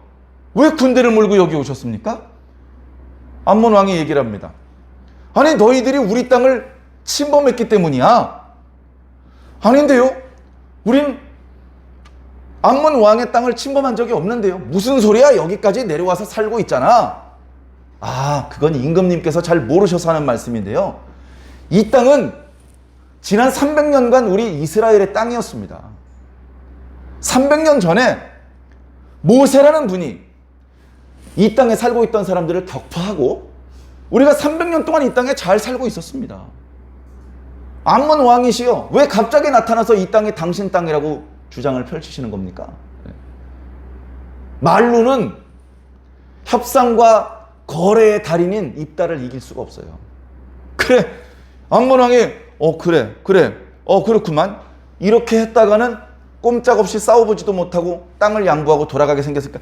Speaker 1: 왜 군대를 몰고 여기 오셨습니까? 암몬 왕이 얘기를 합니다. 아니 너희들이 우리 땅을 침범했기 때문이야. 아닌데요. 우린 암몬 왕의 땅을 침범한 적이 없는데요. 무슨 소리야? 여기까지 내려와서 살고 있잖아. 그건 임금님께서 잘 모르셔서 하는 말씀인데요. 이 땅은 지난 300년간 우리 이스라엘의 땅이었습니다. 300년 전에 모세라는 분이 이 땅에 살고 있던 사람들을 격파하고 우리가 300년 동안 이 땅에 잘 살고 있었습니다. 암몬 왕이시여 왜 갑자기 나타나서 이 땅이 당신 땅이라고 주장을 펼치시는 겁니까? 말로는 협상과 거래의 달인인 입다를 이길 수가 없어요. 그래 암몬 왕이 그렇구만. 이렇게 했다가는 꼼짝없이 싸워보지도 못하고 땅을 양보하고 돌아가게 생겼으니까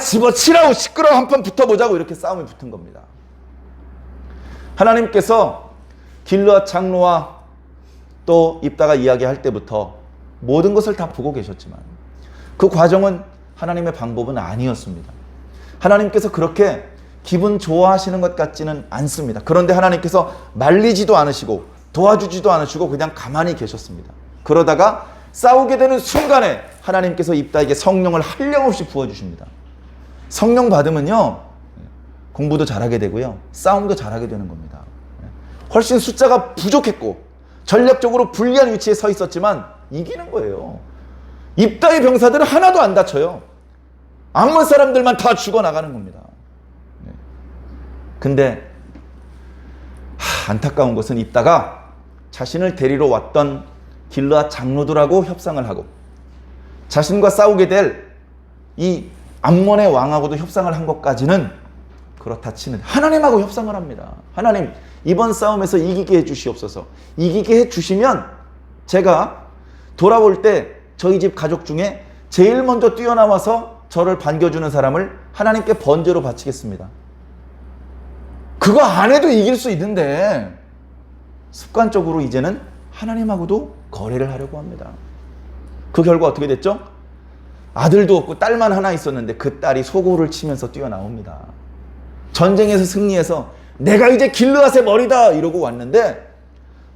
Speaker 1: 집어치라고 시끄러워 한판 붙어보자고 이렇게 싸움이 붙은 겁니다. 하나님께서 길르앗 장로와 또 입다가 이야기할 때부터 모든 것을 다 보고 계셨지만 그 과정은 하나님의 방법은 아니었습니다. 하나님께서 그렇게 기분 좋아하시는 것 같지는 않습니다. 그런데 하나님께서 말리지도 않으시고 도와주지도 않으시고 그냥 가만히 계셨습니다. 그러다가 싸우게 되는 순간에 하나님께서 입다에게 성령을 한량없이 부어주십니다. 성령 받으면요 공부도 잘하게 되고요 싸움도 잘하게 되는 겁니다. 훨씬 숫자가 부족했고 전략적으로 불리한 위치에 서 있었지만 이기는 거예요. 입다의 병사들은 하나도 안 다쳐요. 암몬 사람들만 다 죽어나가는 겁니다. 근데 안타까운 것은 입다가 자신을 데리러 왔던 길르앗 장로들하고 협상을 하고 자신과 싸우게 될 이 암몬의 왕하고도 협상을 한 것까지는 그렇다 치는 하나님하고 협상을 합니다. 하나님 이번 싸움에서 이기게 해주시옵소서. 이기게 해주시면 제가 돌아올 때 저희 집 가족 중에 제일 먼저 뛰어나와서 저를 반겨주는 사람을 하나님께 번제로 바치겠습니다. 그거 안 해도 이길 수 있는데 습관적으로 이제는 하나님하고도 거래를 하려고 합니다. 그 결과 어떻게 됐죠? 아들도 없고 딸만 하나 있었는데 그 딸이 소고를 치면서 뛰어나옵니다. 전쟁에서 승리해서 내가 이제 길르앗의 머리다 이러고 왔는데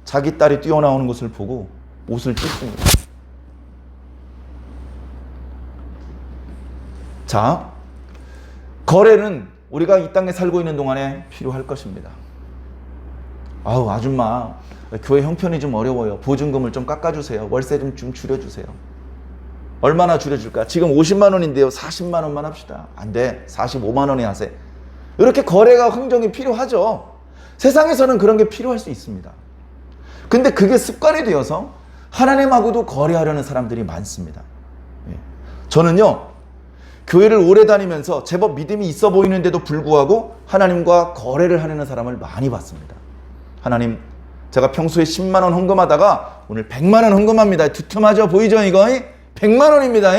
Speaker 1: 자기 딸이 뛰어나오는 것을 보고 옷을 찢습니다. 자, 거래는 우리가 이 땅에 살고 있는 동안에 필요할 것입니다. 아줌마 교회 형편이 좀 어려워요. 보증금을 좀 깎아주세요. 월세 좀 줄여주세요. 얼마나 줄여줄까? 지금 50만 원인데요. 40만 원만 합시다. 안 돼. 45만 원에 하세요. 이렇게 거래가 흥정이 필요하죠. 세상에서는 그런 게 필요할 수 있습니다. 근데 그게 습관이 되어서 하나님하고도 거래하려는 사람들이 많습니다. 저는요. 교회를 오래 다니면서 제법 믿음이 있어 보이는데도 불구하고 하나님과 거래를 하려는 사람을 많이 봤습니다. 하나님, 제가 평소에 10만 원 헌금하다가 오늘 100만 원 헌금합니다. 두툼하죠? 보이죠 이거? 100만 원입니다.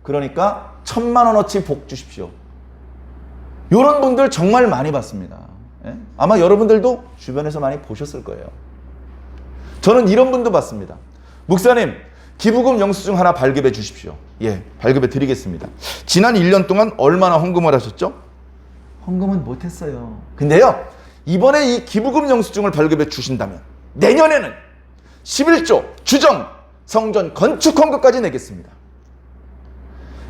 Speaker 1: 그러니까 1000만 원어치 복 주십시오. 이런 분들 정말 많이 봤습니다. 아마 여러분들도 주변에서 많이 보셨을 거예요. 저는 이런 분도 봤습니다. 목사님, 기부금 영수증 하나 발급해 주십시오. 발급해 드리겠습니다. 지난 1년 동안 얼마나 헌금을 하셨죠? 헌금은 못했어요. 근데요, 이번에 이 기부금 영수증을 발급해 주신다면 내년에는 11조 주정 성전 건축 헌금까지 내겠습니다.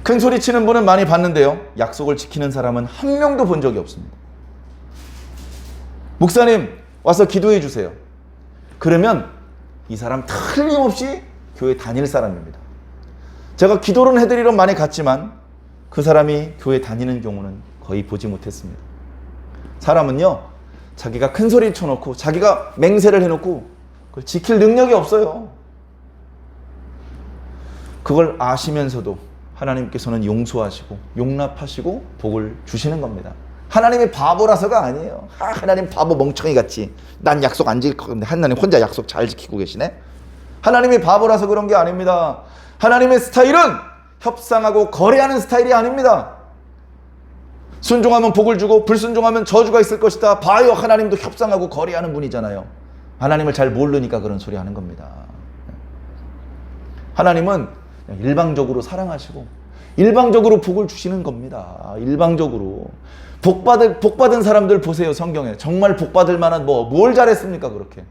Speaker 1: 큰 소리 치는 분은 많이 봤는데요, 약속을 지키는 사람은 한 명도 본 적이 없습니다. 목사님 와서 기도해 주세요. 그러면 이 사람 틀림없이 교회 다닐 사람입니다. 제가 기도를 해드리러 많이 갔지만 그 사람이 교회 다니는 경우는 거의 보지 못했습니다. 사람은요, 자기가 큰 소리 쳐놓고 자기가 맹세를 해놓고 그걸 지킬 능력이 없어요. 그걸 아시면서도 하나님께서는 용서하시고 용납하시고 복을 주시는 겁니다. 하나님이 바보라서가 아니에요. 하나님 바보 멍청이 같이 난 약속 안 지킬 건데 하나님 혼자 약속 잘 지키고 계시네. 하나님이 바보라서 그런 게 아닙니다. 하나님의 스타일은 협상하고 거래하는 스타일이 아닙니다. 순종하면 복을 주고 불순종하면 저주가 있을 것이다. 봐요, 하나님도 협상하고 거래하는 분이잖아요. 하나님을 잘 모르니까 그런 소리 하는 겁니다. 하나님은 일방적으로 사랑하시고 일방적으로 복을 주시는 겁니다. 일방적으로. 복받은 사람들 보세요, 성경에. 정말 복받을 만한 뭘 잘했습니까, 그렇게?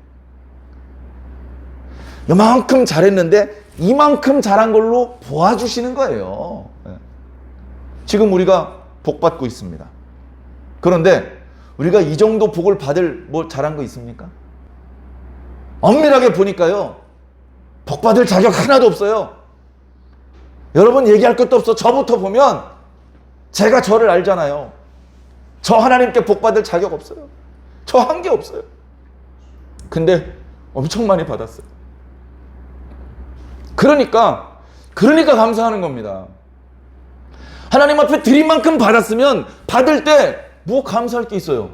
Speaker 1: 이만큼 잘했는데 이만큼 잘한 걸로 보아주시는 거예요. 지금 우리가 복받고 있습니다. 그런데 우리가 이 정도 복을 받을 잘한 거 있습니까? 엄밀하게 보니까요, 복받을 자격 하나도 없어요. 여러분 얘기할 것도 없어. 저부터 보면 제가 저를 알잖아요. 저 하나님께 복받을 자격 없어요. 저 한 게 없어요. 근데 엄청 많이 받았어요. 그러니까 감사하는 겁니다. 하나님 앞에 드린 만큼 받았으면 받을 때 뭐 감사할 게 있어요?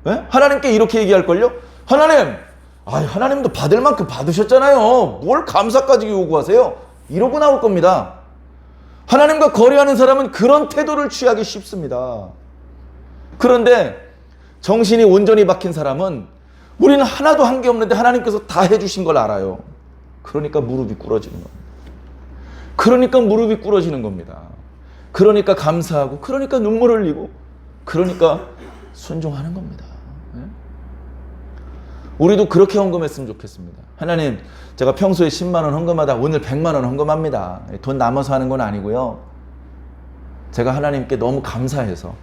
Speaker 1: 네? 하나님께 이렇게 얘기할걸요? 하나님도 받을 만큼 받으셨잖아요. 뭘 감사까지 요구하세요? 이러고 나올 겁니다. 하나님과 거래하는 사람은 그런 태도를 취하기 쉽습니다. 그런데 정신이 온전히 박힌 사람은 우리는 하나도 한 게 없는데 하나님께서 다 해주신 걸 알아요. 그러니까 무릎이 꿇어지는 겁니다. 그러니까 감사하고, 그러니까 눈물 흘리고, 그러니까 순종하는 겁니다. 우리도 그렇게 헌금했으면 좋겠습니다. 하나님, 제가 평소에 10만 원 헌금하다 오늘 100만 원 헌금합니다. 돈 남아서 하는 건 아니고요. 제가 하나님께 너무 감사해서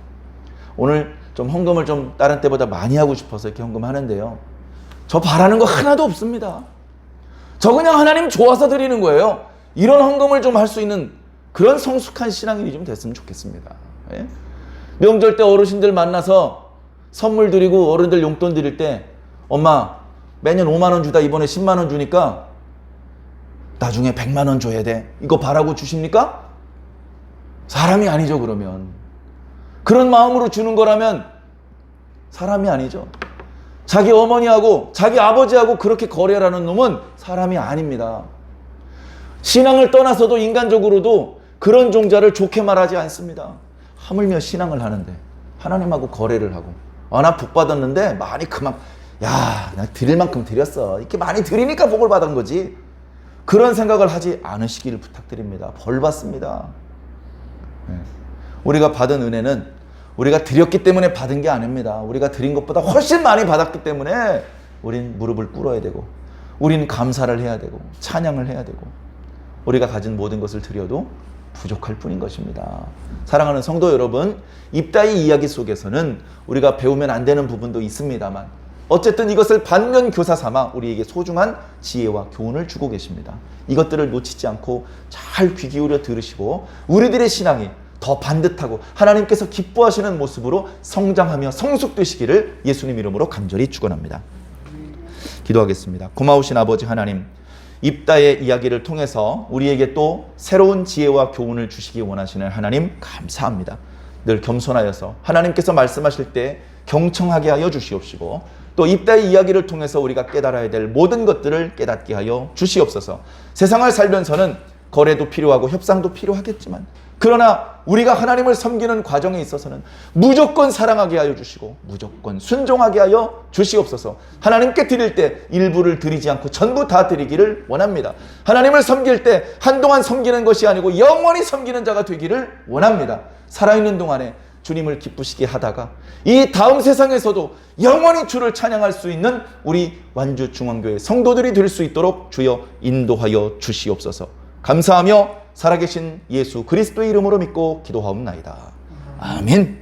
Speaker 1: 오늘 좀 헌금을 좀 다른 때보다 많이 하고 싶어서 이렇게 헌금하는데요. 저 바라는 거 하나도 없습니다. 저 그냥 하나님 좋아서 드리는 거예요. 이런 헌금을 좀 할 수 있는 그런 성숙한 신앙인이 좀 됐으면 좋겠습니다. 예? 명절 때 어르신들 만나서 선물 드리고 어른들 용돈 드릴 때 엄마 매년 5만 원 주다 이번에 10만 원 주니까 나중에 100만 원 줘야 돼. 이거 바라고 주십니까? 사람이 아니죠, 그러면. 그런 마음으로 주는 거라면 사람이 아니죠. 자기 어머니하고 자기 아버지하고 그렇게 거래하라는 놈은 사람이 아닙니다. 신앙을 떠나서도 인간적으로도 그런 종자를 좋게 말하지 않습니다. 하물며 신앙을 하는데 하나님하고 거래를 하고 나 복 받았는데 많이 나 드릴 만큼 드렸어. 이렇게 많이 드리니까 복을 받은 거지. 그런 생각을 하지 않으시기를 부탁드립니다. 벌 받습니다. 우리가 받은 은혜는 우리가 드렸기 때문에 받은 게 아닙니다. 우리가 드린 것보다 훨씬 많이 받았기 때문에 우린 무릎을 꿇어야 되고 우린 감사를 해야 되고 찬양을 해야 되고 우리가 가진 모든 것을 드려도 부족할 뿐인 것입니다. 사랑하는 성도 여러분, 입다의 이야기 속에서는 우리가 배우면 안 되는 부분도 있습니다만 어쨌든 이것을 반면 교사 삼아 우리에게 소중한 지혜와 교훈을 주고 계십니다. 이것들을 놓치지 않고 잘 귀 기울여 들으시고 우리들의 신앙이 더 반듯하고 하나님께서 기뻐하시는 모습으로 성장하며 성숙되시기를 예수님 이름으로 간절히 축원합니다. 기도하겠습니다. 고마우신 아버지 하나님, 입다의 이야기를 통해서 우리에게 또 새로운 지혜와 교훈을 주시기 원하시는 하나님 감사합니다. 늘 겸손하여서 하나님께서 말씀하실 때 경청하게 하여 주시옵시고 또 입다의 이야기를 통해서 우리가 깨달아야 될 모든 것들을 깨닫게 하여 주시옵소서. 세상을 살면서는 거래도 필요하고 협상도 필요하겠지만 그러나 우리가 하나님을 섬기는 과정에 있어서는 무조건 사랑하게 하여 주시고 무조건 순종하게 하여 주시옵소서. 하나님께 드릴 때 일부를 드리지 않고 전부 다 드리기를 원합니다. 하나님을 섬길 때 한동안 섬기는 것이 아니고 영원히 섬기는 자가 되기를 원합니다. 살아있는 동안에 주님을 기쁘시게 하다가 이 다음 세상에서도 영원히 주를 찬양할 수 있는 우리 완주중앙교회 성도들이 될 수 있도록 주여 인도하여 주시옵소서. 감사하며 살아계신 예수 그리스도의 이름으로 믿고 기도하옵나이다. 아멘.